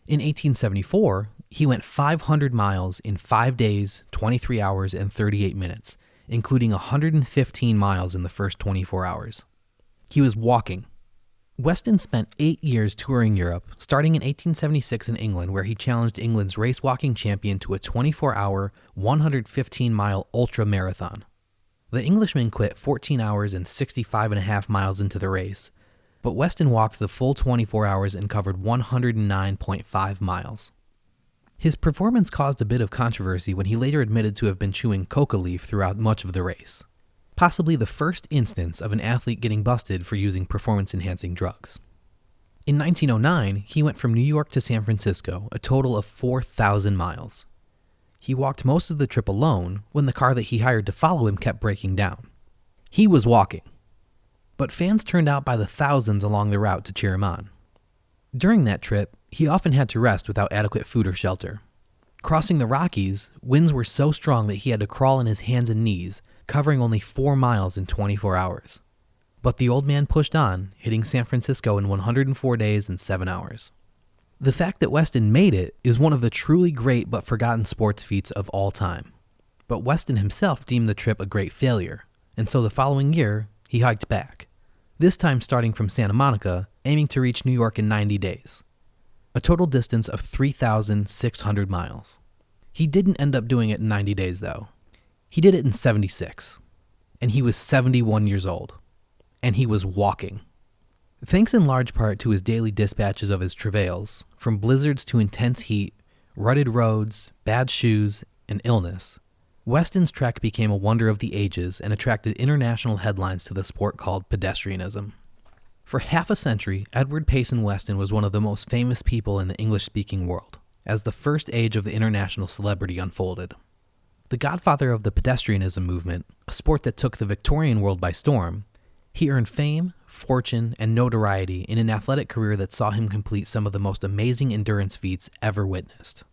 In 1874, he went 500 miles in 5 days, 23 hours, and 38 minutes, including 115 miles in the first 24 hours. He was walking. Weston spent 8 years touring Europe, starting in 1876 in England, where he challenged England's race-walking champion to a 24-hour, 115-mile ultra-marathon. The Englishman quit 14 hours and 65.5 miles into the race, but Weston walked the full 24 hours and covered 109.5 miles. His performance caused a bit of controversy when he later admitted to have been chewing coca leaf throughout much of the race, possibly the first instance of an athlete getting busted for using performance-enhancing drugs. In 1909, he went from New York to San Francisco, a total of 4,000 miles. He walked most of the trip alone when the car that he hired to follow him kept breaking down. He was walking. But fans turned out by the thousands along the route to cheer him on. During that trip, he often had to rest without adequate food or shelter. Crossing the Rockies, winds were so strong that he had to crawl on his hands and knees, covering only 4 miles in 24 hours. But the old man pushed on, hitting San Francisco in 104 days and 7 hours. The fact that Weston made it is one of the truly great but forgotten sports feats of all time. But Weston himself deemed the trip a great failure, and so the following year, he hiked back, this time starting from Santa Monica, aiming to reach New York in 90 days, a total distance of 3,600 miles. He didn't end up doing it in 90 days, though. He did it in 76, and he was 71 years old, and he was walking. Thanks in large part to his daily dispatches of his travails, from blizzards to intense heat, rutted roads, bad shoes, and illness, Weston's trek became a wonder of the ages and attracted international headlines to the sport called pedestrianism. For half a century, Edward Payson Weston was one of the most famous people in the English-speaking world, as the first age of the international celebrity unfolded. The godfather of the pedestrianism movement, a sport that took the Victorian world by storm, he earned fame, fortune, and notoriety in an athletic career that saw him complete some of the most amazing endurance feats ever witnessed.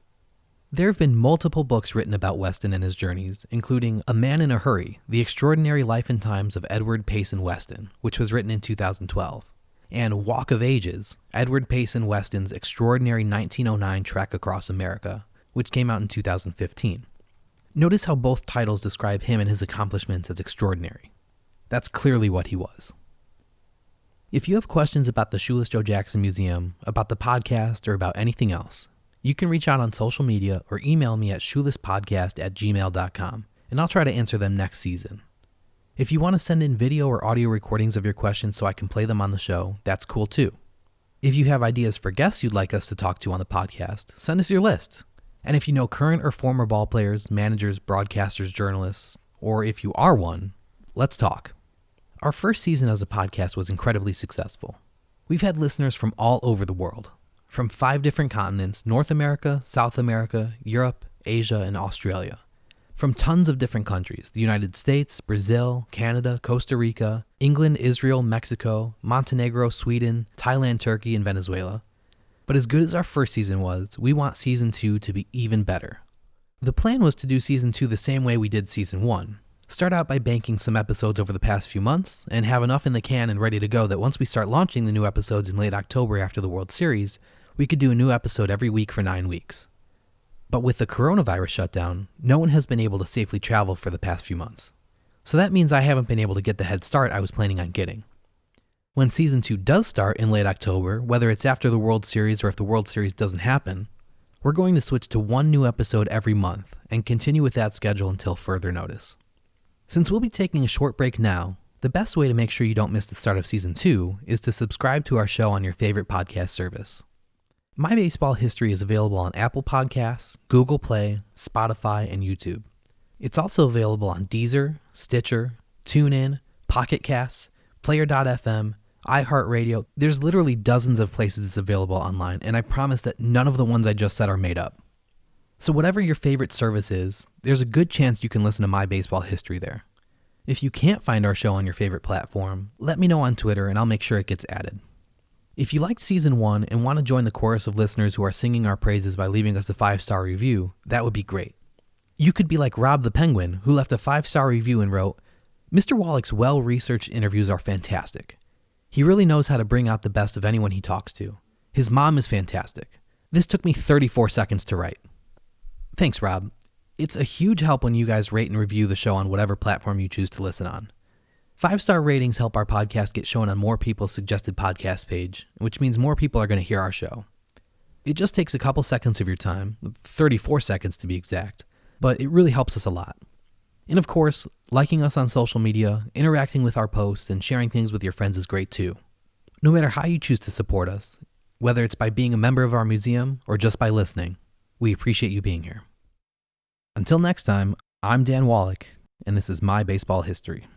There have been multiple books written about Weston and his journeys, including A Man in a Hurry, The Extraordinary Life and Times of Edward Payson Weston, which was written in 2012, and Walk of Ages, Edward Payson Weston's extraordinary 1909 trek across America, which came out in 2015. Notice how both titles describe him and his accomplishments as extraordinary. That's clearly what he was. If you have questions about the Shoeless Joe Jackson Museum, about the podcast, or about anything else, you can reach out on social media or email me at shoelesspodcast@gmail.com, and I'll try to answer them next season. If you want to send in video or audio recordings of your questions so I can play them on the show, that's cool too. If you have ideas for guests you'd like us to talk to on the podcast, send us your list. And if you know current or former ball players, managers, broadcasters, journalists, or if you are one, let's talk. Our first season as a podcast was incredibly successful. We've had listeners from all over the world, from 5 different continents: North America, South America, Europe, Asia, and Australia. From tons of different countries: the United States, Brazil, Canada, Costa Rica, England, Israel, Mexico, Montenegro, Sweden, Thailand, Turkey, and Venezuela. But as good as our first season was, we want season 2 to be even better. The plan was to do season 2 the same way we did season 1. Start out by banking some episodes over the past few months, and have enough in the can and ready to go that once we start launching the new episodes in late October after the World Series, we could do a new episode every week for 9 weeks. But with the coronavirus shutdown, no one has been able to safely travel for the past few months. So that means I haven't been able to get the head start I was planning on getting. When season 2 does start in late October, whether it's after the World Series or if the World Series doesn't happen, we're going to switch to 1 new episode every month and continue with that schedule until further notice. Since we'll be taking a short break now, the best way to make sure you don't miss the start of season 2 is to subscribe to our show on your favorite podcast service. My Baseball History is available on Apple Podcasts, Google Play, Spotify, and YouTube. It's also available on Deezer, Stitcher, TuneIn, Pocket Casts, Player.fm, iHeartRadio. There's literally dozens of places it's available online, and I promise that none of the ones I just said are made up. So whatever your favorite service is, there's a good chance you can listen to My Baseball History there. If you can't find our show on your favorite platform, let me know on Twitter and I'll make sure it gets added. If you liked season 1 and want to join the chorus of listeners who are singing our praises by leaving us a 5-star review, that would be great. You could be like Rob the Penguin, who left a 5-star review and wrote, "Mr. Wallach's well-researched interviews are fantastic. He really knows how to bring out the best of anyone he talks to. His mom is fantastic. This took me 34 seconds to write." Thanks, Rob. It's a huge help when you guys rate and review the show on whatever platform you choose to listen on. 5-star ratings help our podcast get shown on more people's suggested podcast page, which means more people are going to hear our show. It just takes a couple seconds of your time, 34 seconds to be exact, but it really helps us a lot. And of course, liking us on social media, interacting with our posts, and sharing things with your friends is great too. No matter how you choose to support us, whether it's by being a member of our museum or just by listening, we appreciate you being here. Until next time, I'm Dan Wallach, and this is My Baseball History.